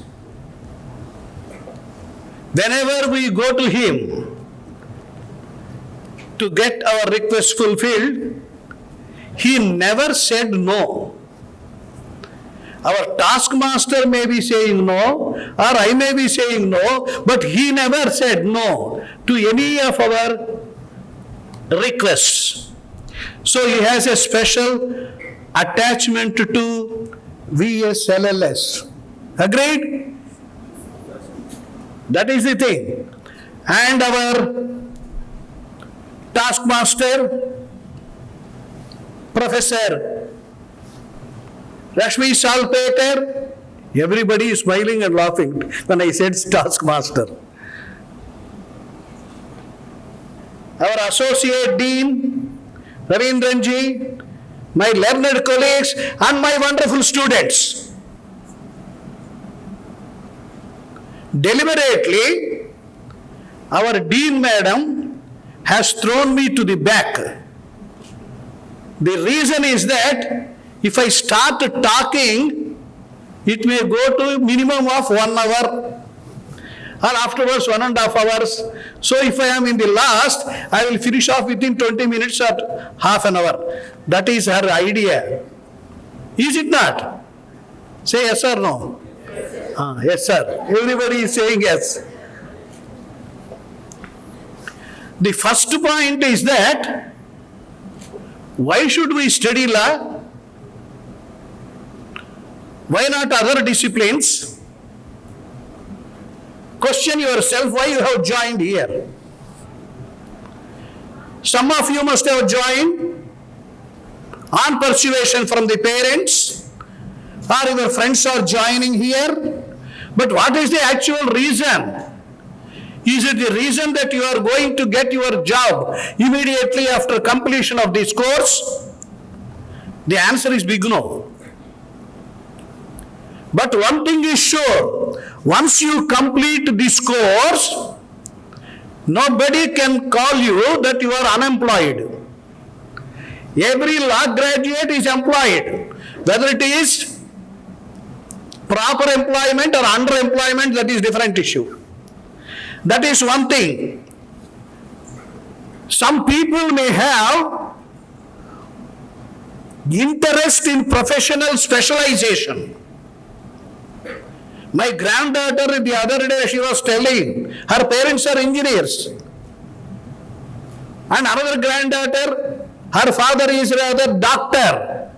whenever we go to him to get our request fulfilled, he never said no. Our taskmaster may be saying no, or I may be saying no, but he never said no to any of our requests. So he has a special attachment to VSLLS. Agreed? That is the thing. And our taskmaster, Professor Rashmi Salpeter, everybody is smiling and laughing when I said taskmaster. Our Associate Dean, Ravindranji, my learned colleagues, and my wonderful students. Deliberately, our Dean Madam has thrown me to the back. The reason is that if I start talking, it may go to a minimum of 1 hour, or afterwards 1.5 hours. So if I am in the last, I will finish off within 20 minutes or half an hour. That is her idea. Is it not? Say yes or no? Yes, sir. Yes, sir. Everybody is saying yes. The first point is that why should we study law? Why not other disciplines? Question yourself why you have joined here. Some of you must have joined on persuasion from the parents, or your friends are joining here. But what is the actual reason? Is it the reason that you are going to get your job immediately after completion of this course? The answer is big no. But one thing is sure, once you complete this course, nobody can call you that you are unemployed. Every law graduate is employed, whether it is proper employment or underemployment, that is different issue. That is one thing. Some people may have interest in professional specialization. My granddaughter the other day, she was telling, her parents are engineers. And another granddaughter, her father is rather doctor.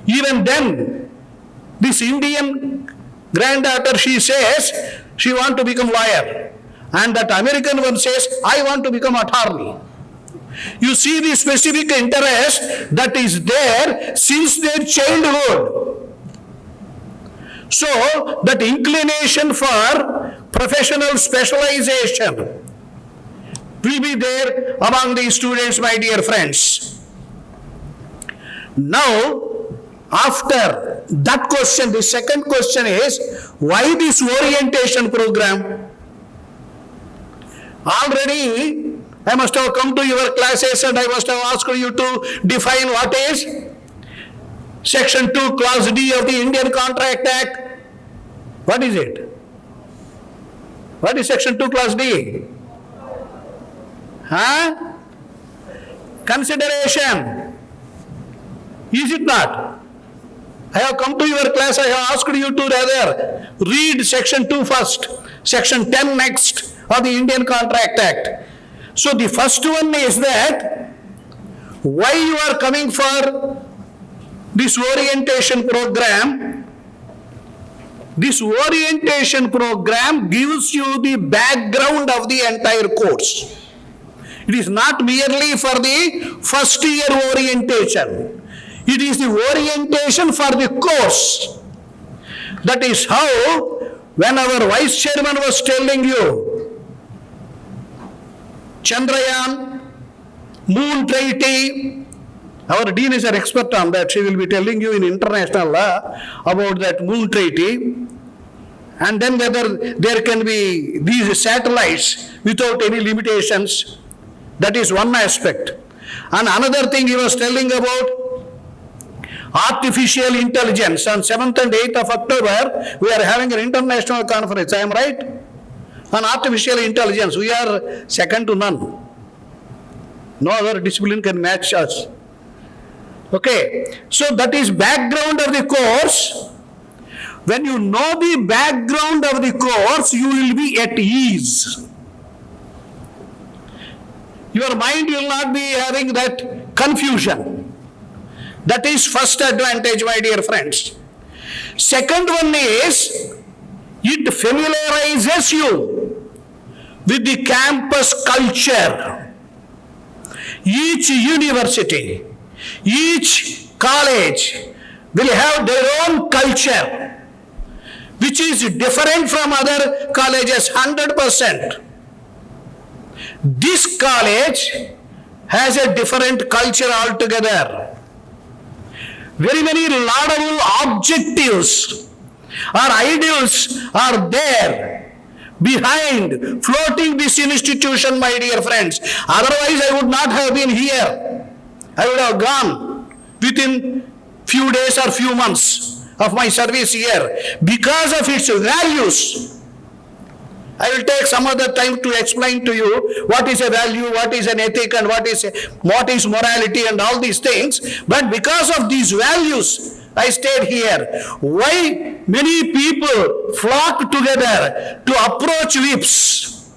Even then, this Indian granddaughter, she says, she want to become lawyer. And that American one says, I want to become attorney. You see the specific interest that is there since their childhood. So, that inclination for professional specialization will be there among the students, my dear friends. Now, after that question, the second question is, why this orientation program? Already, I must have come to your classes and I must have asked you to define what is Section 2, Clause D of the Indian Contract Act. What is it? What is Section 2, Clause D? Huh? Consideration. Is it not? I have come to your class, I have asked you to rather read Section 2 first, Section 10 next of the Indian Contract Act. So the first one is that why you are coming for this orientation program. This orientation program gives you the background of the entire course. It is not merely for the first year orientation. It is the orientation for the course. That is how, when our vice chairman was telling you, Chandrayaan, moon treaty, our dean is an expert on that. She will be telling you in international law about that moon treaty, and then whether there can be these satellites without any limitations. That is one aspect. And another thing he was telling about artificial intelligence. On 7th and 8th of October, we are having an international conference. I am right? On artificial intelligence, we are second to none. No other discipline can match us. Okay, so that is background of the course. When you know the background of the course, you will be at ease. Your mind will not be having that confusion. That is first advantage, my dear friends. Second one is, it familiarizes you with the campus culture. Each university, each college will have their own culture, which is different from other colleges 100%. This college has a different culture altogether. Very many laudable objectives or ideals are there behind floating this institution, my dear friends. Otherwise, I would not have been here. I would have gone within few days or few months of my service here. Because of its values, I will take some other time to explain to you what is a value, what is an ethic, and what is morality and all these things. But because of these values, I stayed here. Why many people flock together to approach whips,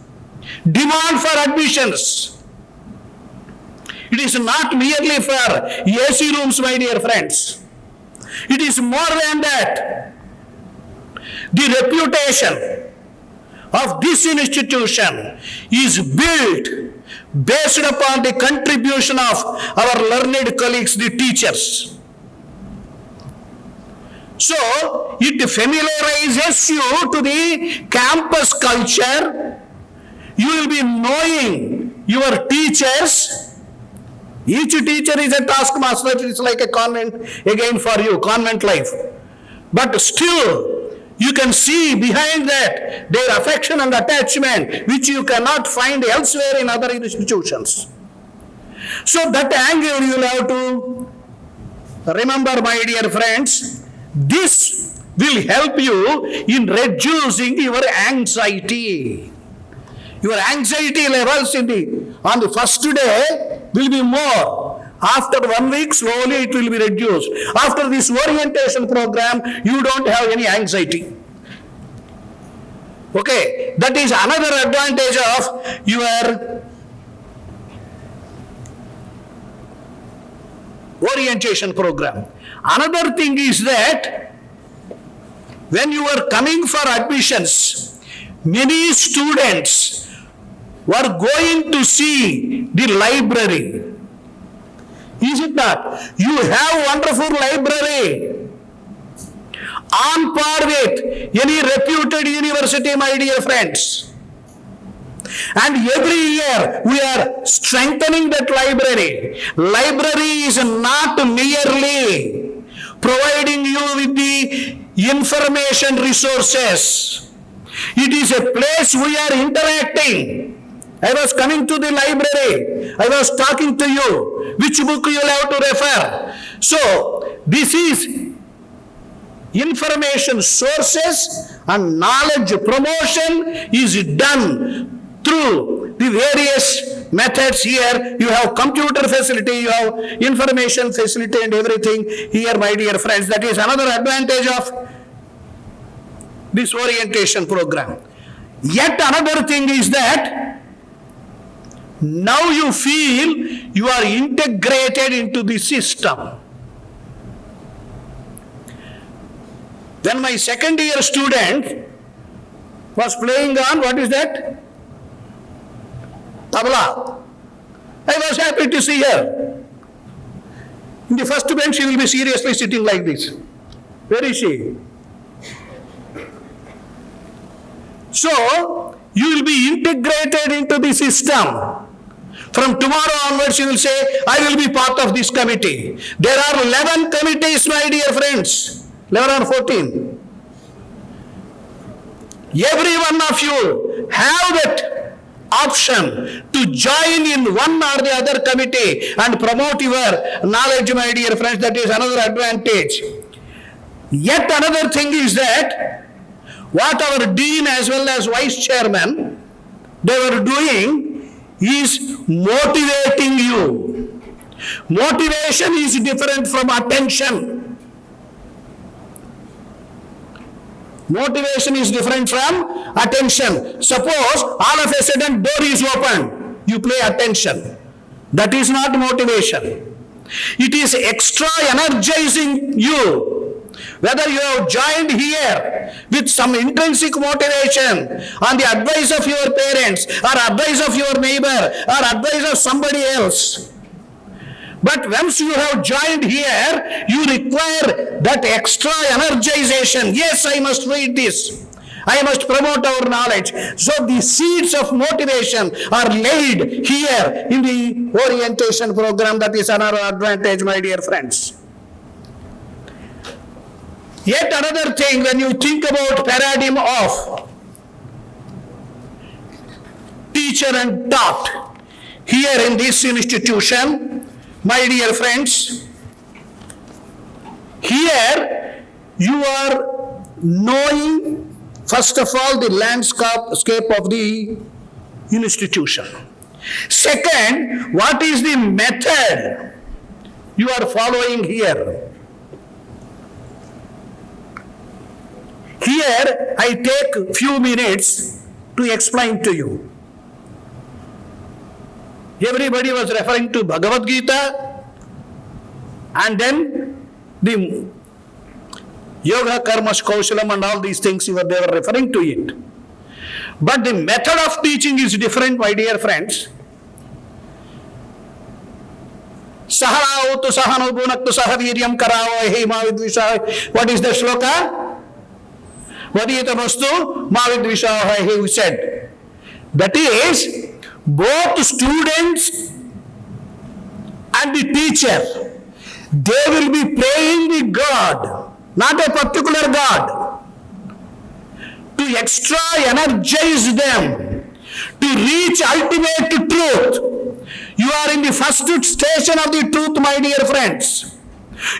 demand for admissions? It is not merely for AC rooms, my dear friends. It is more than that. The reputation of this institution is built based upon the contribution of our learned colleagues, the teachers. So, it familiarizes you to the campus culture. You will be knowing your teachers. Each teacher is a taskmaster. It is like a convent again for you, convent life. But still, you can see behind that their affection and attachment, which you cannot find elsewhere in other institutions. So that angle you will have to remember, my dear friends. This will help you in reducing your anxiety. Your anxiety levels on the first day will be more. After 1 week, slowly it will be reduced. After this orientation program, you don't have any anxiety. Okay, that is another advantage of your orientation program. Another thing is that when you are coming for admissions, many students were going to see the library. Is it not? You have wonderful library on par with any reputed university, my dear friends. And every year we are strengthening that library. Library is not merely providing you with the information resources. It is a place we are interacting. I was coming to the library. I was talking to you. Which book you will have to refer? So, this is information sources and knowledge promotion is done through the various methods. Here you have computer facility, you have information facility and everything here, my dear friends. That is another advantage of this orientation program. Yet another thing is that now you feel you are integrated into the system. When my second year student was playing on, what is that? Tabla. I was happy to see her. In the first bench, she will be seriously sitting like this. Where is she? So, you will be integrated into the system. From tomorrow onwards, you will say, I will be part of this committee. There are 11 committees, my dear friends. 11 or 14. Every one of you have that option to join in one or the other committee and promote your knowledge, my dear friends. That is another advantage. Yet another thing is that what our dean as well as vice chairman, they were doing is motivating you. Motivation is different from attention. Motivation is different from attention. Suppose all of a sudden door is open, you pay attention. That is not motivation. It is extra energizing you. Whether you have joined here with some intrinsic motivation on the advice of your parents or advice of your neighbor or advice of somebody else. But once you have joined here, you require that extra energization. Yes, I must read this. I must promote our knowledge. So the seeds of motivation are laid here in the orientation program. That is another advantage, my dear friends. Yet another thing, when you think about paradigm of teacher and taught here in this institution, my dear friends, here you are knowing first of all the landscape of the institution. Second, what is the method you are following here? Here I take few minutes to explain to you. everybody was referring to Bhagavad Gita, and then the yoga, karmas, kaushalam and all these things they were referring to it. But the method of teaching is different, my dear friends. Saharautu sahano bhunaktu sahaviryam karavo hema vidvisha. What is the shloka? Vadiyatamastu ma vidvisha, he said. That is, both students and the teacher, they will be praying the God, not a particular God, to extra energize them, to reach ultimate truth. You are in the first station of the truth, my dear friends.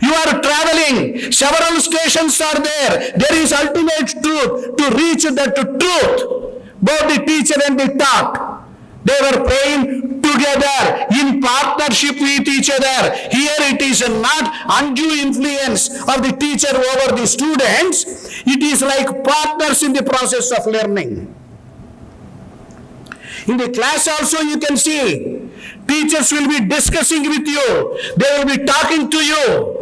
You are traveling, several stations are there. There is ultimate truth. To reach that truth, both the teacher and the taught, they were praying together in partnership with each other. Here it is not undue influence of the teacher over the students. It is like partners in the process of learning. In the class also you can see, teachers will be discussing with you. They will be talking to you.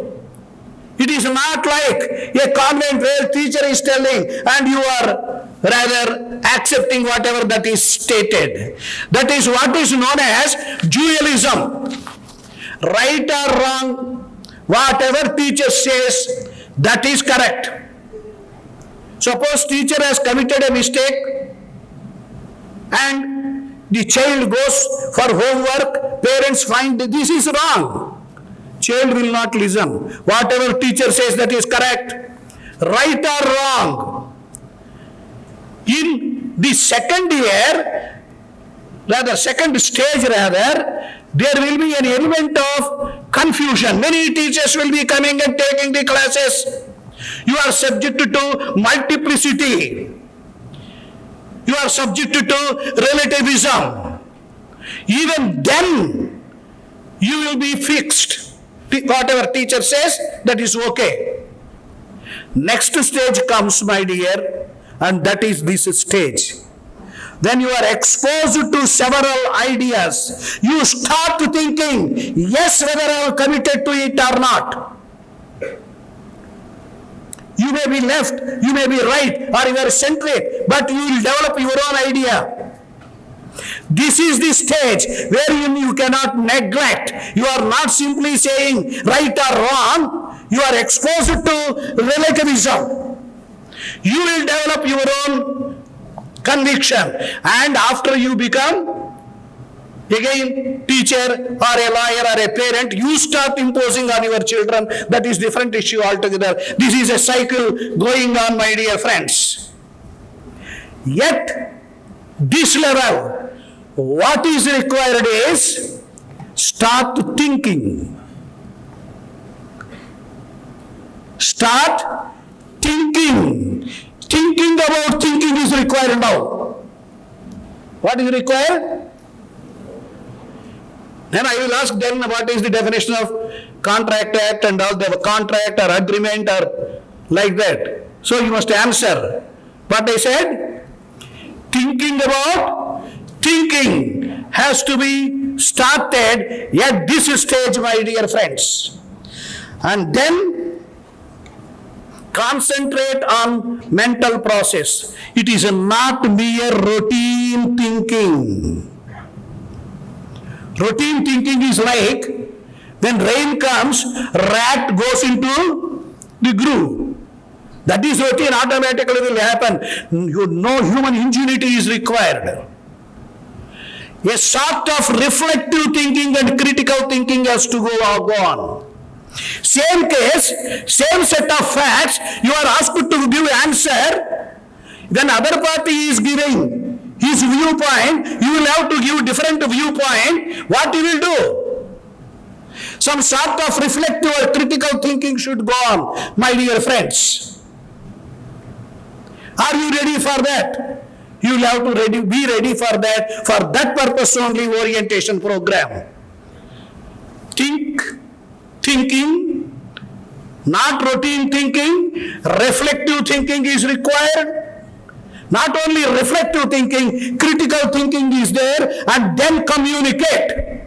It is not like a convent where teacher is telling and you are rather accepting whatever that is stated. That is what is known as dualism. Right or wrong, whatever teacher says, that is correct. Suppose teacher has committed a mistake and the child goes for homework, parents find that this is wrong. Child will not listen. Whatever teacher says, that is correct. Right or wrong. In the second year, second stage, there will be an element of confusion. Many teachers will be coming and taking the classes. You are subjected to multiplicity. You are subjected to relativism. Even then, you will be fixed. Whatever teacher says, that is okay. Next stage comes, my dear, and that is this stage. When you are exposed to several ideas, you start thinking, yes, whether I am committed to it or not. You may be left, you may be right, or you are centric, but you will develop your own idea. This is the stage where you cannot neglect. You are not simply saying right or wrong. You are exposed to relativism. You will develop your own conviction. And after you become, again, teacher or a lawyer or a parent, you start imposing on your children. That is different issue altogether. This is a cycle going on, my dear friends. Yet, this level, what is required is start thinking. Start thinking. Thinking about thinking is required now. What is required? Then I will ask them what is the definition of contract act and all the contract or agreement or like that. So you must answer. What I said? Thinking about thinking has to be started at this stage, my dear friends. And then concentrate on mental process. It is not mere routine thinking. Routine thinking is like when rain comes, rat goes into the groove. That is routine, automatically will happen. No human ingenuity is required. A sort of reflective thinking and critical thinking has to go on. Same case, same set of facts, you are asked to give answer. When other party is giving his viewpoint, you will have to give different viewpoint. What you will do? Some sort of reflective or critical thinking should go on, my dear friends. Are you ready for that? You will have to be ready for that. For that purpose only orientation program. Thinking, not routine thinking, reflective thinking is required. Not only reflective thinking, critical thinking is there, and then communicate.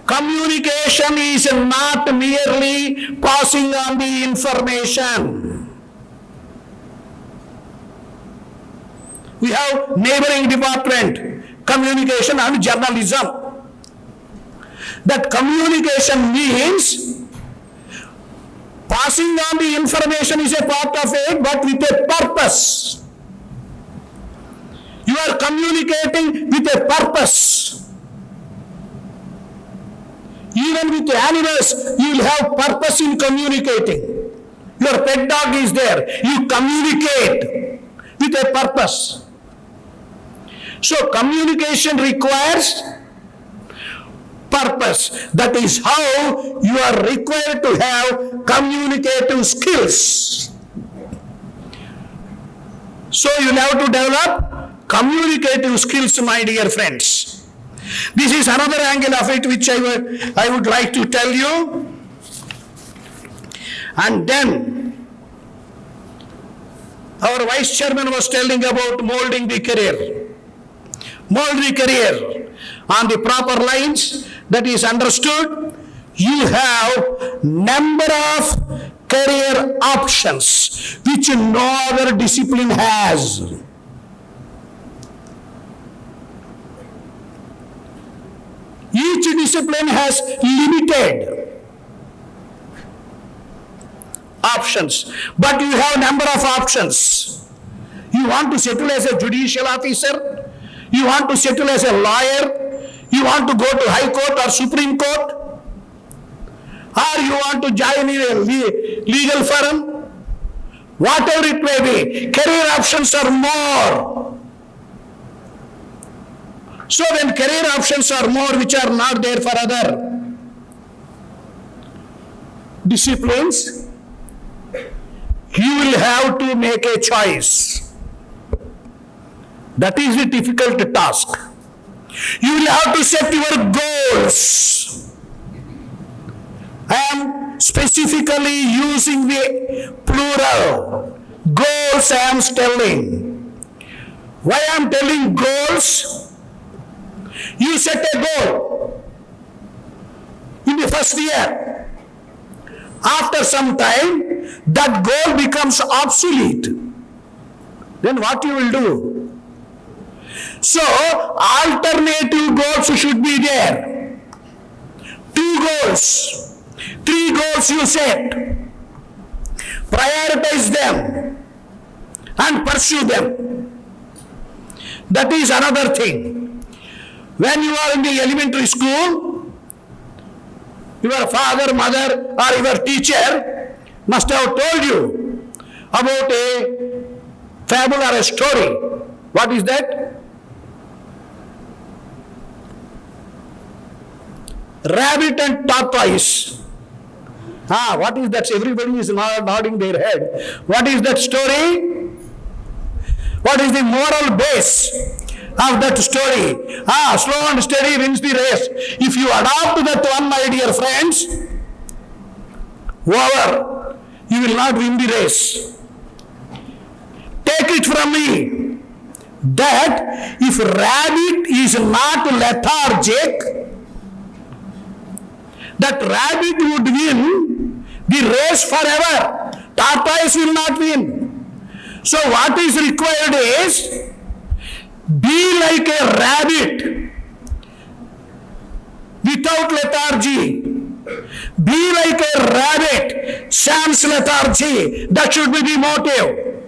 Communication is not merely passing on the information. We have neighboring department, communication and journalism. That communication means passing on the information is a part of it, but with a purpose. You are communicating with a purpose. Even with animals, you will have purpose in communicating. Your pet dog is there. You communicate with a purpose. So communication requires purpose. That is how you are required to have communicative skills. So you have to develop communicative skills, my dear friends. This is another angle of it which I would like to tell you. And then our vice chairman was telling about molding the career. Mold the career on the proper lines, that is understood. You have number of career options which no other discipline has. Each discipline has limited options, but you have number of options. You want to settle as a judicial officer, you want to settle as a lawyer, you want to go to High Court or Supreme Court, or you want to join in a legal firm, whatever it may be, career options are more. So when career options are more which are not there for other disciplines, you will have to make a choice. That is the difficult task. You will have to set your goals. I am specifically using the plural. Goals I am telling. Why I am telling goals? You set a goal in the first year. After some time, that goal becomes obsolete. Then what you will do? So, alternative goals should be there. 2 goals, 3 goals you set. Prioritize them and pursue them. That is another thing. When you are in the elementary school, your father, mother or your teacher must have told you about a fable or a story. What is that? Rabbit and tortoise. What is that? Everybody is nodding their head. What is that story? What is the moral base of that story? Slow and steady wins the race. If you adopt that one, my dear friends, over, you will not win the race. Take it from me that if rabbit is not lethargic, that rabbit would win the race forever. Tortoise will not win. So what is required is, be like a rabbit without lethargy. Be like a rabbit sans lethargy. That should be the motive.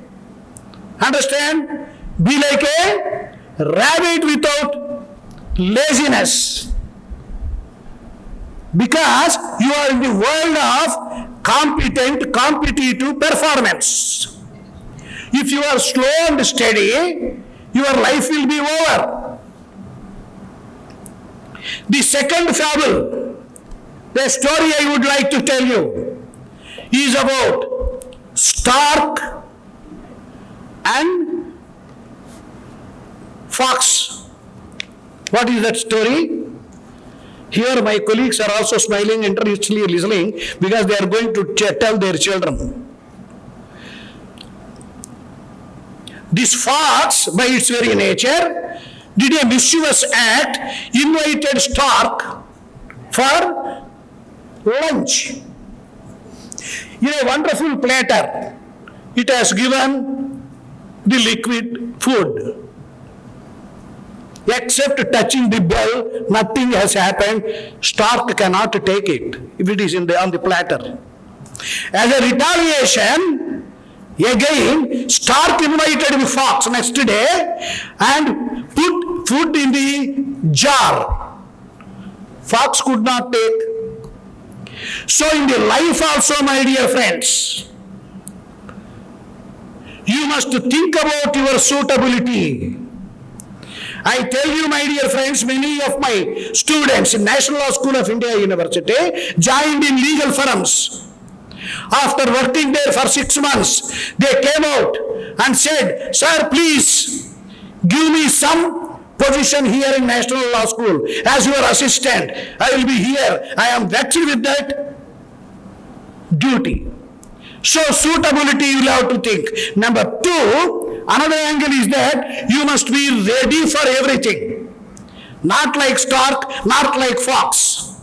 Understand? Be like a rabbit without laziness. Because you are in the world of competent, competitive performance. If you are slow and steady, your life will be over. The second fable, the story I would like to tell you, is about stork and fox. What is that story? Here my colleagues are also smiling, interestedly listening, because they are going to tell their children. this fox, by its very nature, did a mischievous act, invited stork for lunch. In a wonderful platter, it has given the liquid food. Except touching the bell, nothing has happened. Stork cannot take it if it is on the platter. As a retaliation, again, stork invited the fox next day and put food in the jar. Fox could not take. So in the life also, my dear friends, you must think about your suitability. I tell you, my dear friends, many of my students in National Law School of India University joined in legal firms. After working there for 6 months, they came out and said, "Sir, please give me some position here in National Law School as your assistant. I will be here. I am vexed with that duty." So suitability you will have to think. Number 2, another angle is that you must be ready for everything. Not like stork, not like fox.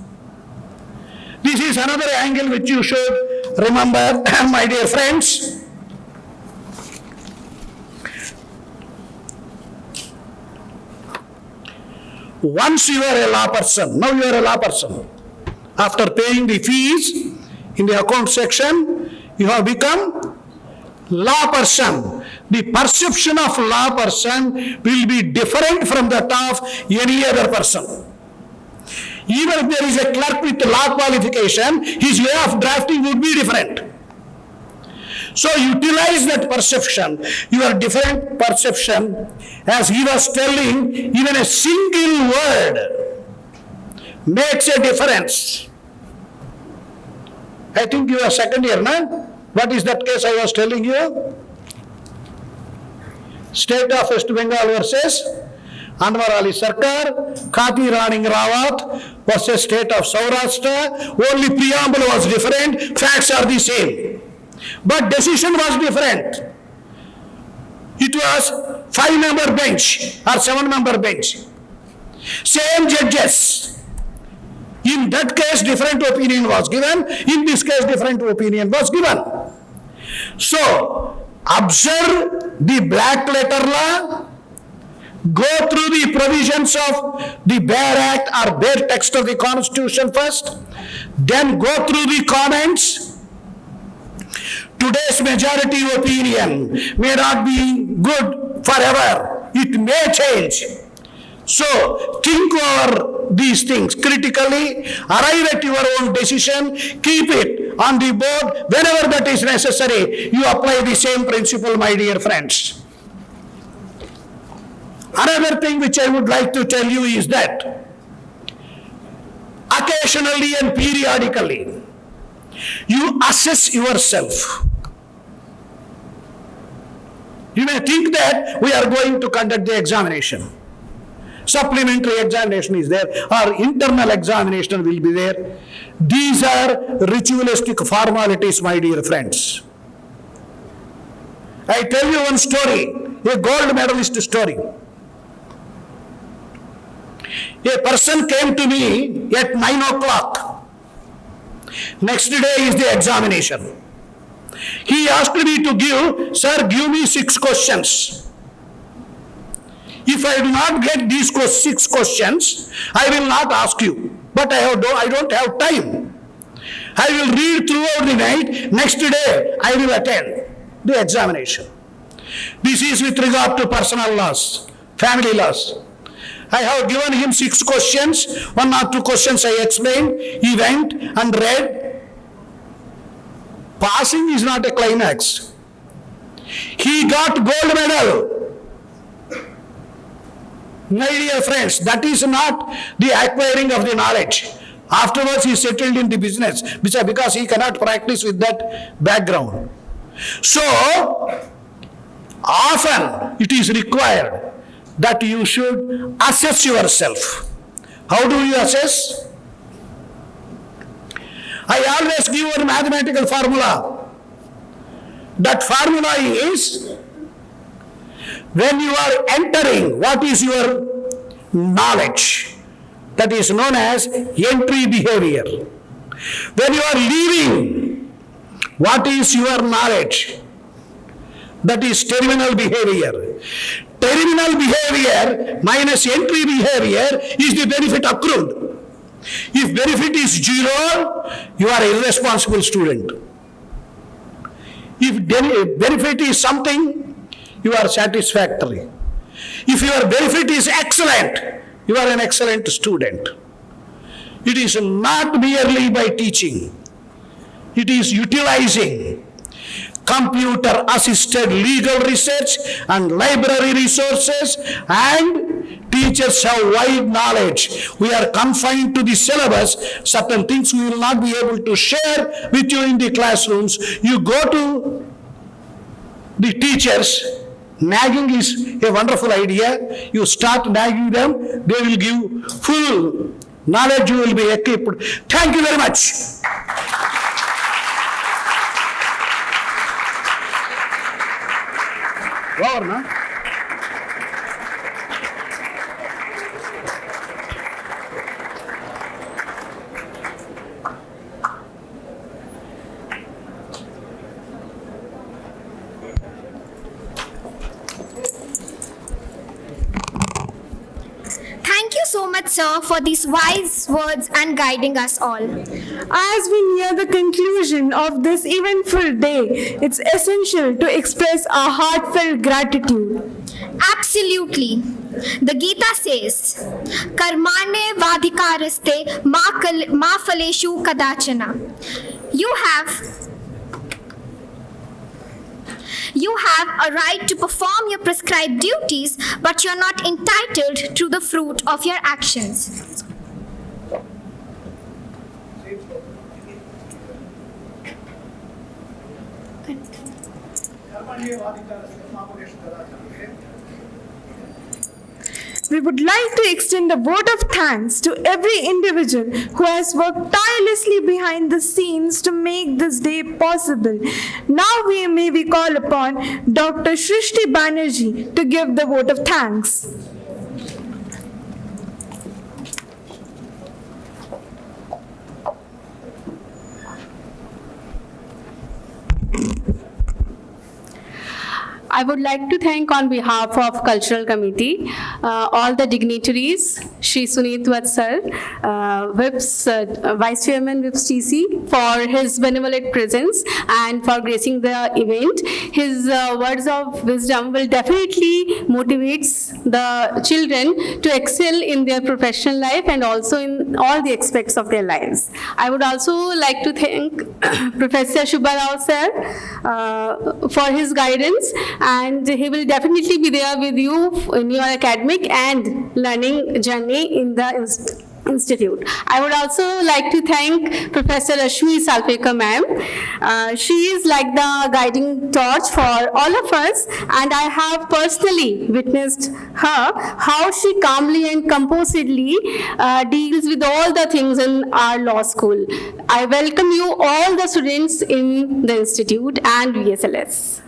This is another angle which you should remember, my dear friends. Once you are a law person, now you are a law person. After paying the fees in the account section, you have become law person. The perception of law person will be different from that of any other person. Even if there is a clerk with law qualification, his way of drafting would be different. So utilize that perception, your different perception, as he was telling, even a single word makes a difference. I think you are second year, no? What is that case I was telling you? State of West Bengal versus Anwar Ali Sarkar, Khati Raning Rawat versus State of Saurashtra. Only preamble was different, facts are the same. But decision was different. It was 5-member bench or 7-member bench. Same judges. In that case, different opinion was given. In this case, different opinion was given. So, observe the black letter law, go through the provisions of the bare act or bare text of the Constitution first, then go through the comments. Today's majority opinion may not be good forever. It may change. So, think over these things critically, arrive at your own decision, keep it on the board. Whenever that is necessary, you apply the same principle, my dear friends. Another thing which I would like to tell you is that occasionally and periodically, you assess yourself. You may think that we are going to conduct the examination. Supplementary examination is there, or internal examination will be there. These are ritualistic formalities, my dear friends. I tell you one story, a gold medalist story. A person came to me at 9 o'clock. Next day is the examination. He asked me to give me 6 questions. If I do not get these 6 questions, I will not ask you. But I don't have time. I will read throughout the night. Next day, I will attend the examination. This is with regard to personal laws, family laws. I have given him 6 questions. 1 or 2 questions I explained. He went and read. Passing is not a climax. He got gold medal. My dear friends, that is not the acquiring of the knowledge. Afterwards, he settled in the business because he cannot practice with that background. So, often it is required that you should assess yourself. How do you assess? I always give a mathematical formula. That formula is When you are entering, what is your knowledge? That is known as entry behavior. When you are leaving, what is your knowledge? That is terminal behavior. Terminal behavior minus entry behavior is the benefit accrued. If benefit is 0, you are an irresponsible student. If benefit is something, you are satisfactory. If your benefit is excellent, you are an excellent student. It is not merely by teaching. It is utilizing computer assisted legal research and library resources, and teachers have wide knowledge. We are confined to the syllabus. Certain things we will not be able to share with you in the classrooms. You go to the teachers. Nagging is a wonderful idea. You start nagging them, they will give full knowledge, you will be equipped. Thank you very much. Over, no? Thank you so much, sir, for these wise words and guiding us all. As we near the conclusion of this eventful day, it's essential to express our heartfelt gratitude. Absolutely. The Gita says, Karmane vadhikaraste ma phaleshu kadachana. You have a right to perform your prescribed duties, but you're not entitled to the fruit of your actions. We would like to extend a vote of thanks to every individual who has worked tirelessly behind the scenes to make this day possible. Now we call upon Dr. Shrishti Banerjee to give the vote of thanks. I would like to thank on behalf of Cultural Committee all the dignitaries, Shri Sunit Vatsal, Vice Chairman Whips TC for his benevolent presence and for gracing the event. His words of wisdom will definitely motivate the children to excel in their professional life and also in all the aspects of their lives. I would also like to thank Professor Shubharao sir for his guidance, and he will definitely be there with you in your academic and learning journey in the institute. I would also like to thank Professor Ashmi Salpekar ma'am. She is like the guiding torch for all of us, and I have personally witnessed her, how she calmly and composedly deals with all the things in our law school. I welcome you all the students in the institute and VSLLS.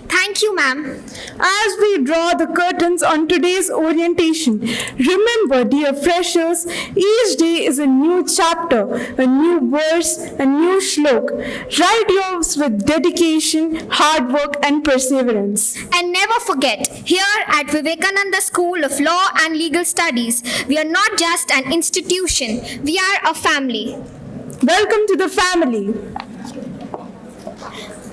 Thank you, ma'am. As we draw the curtains on today's orientation, remember, dear freshers, each day is a new chapter, a new verse, a new shlok. Write yours with dedication, hard work, and perseverance. And never forget, here at Vivekananda School of Law and Legal Studies, we are not just an institution, we are a family. Welcome to the family.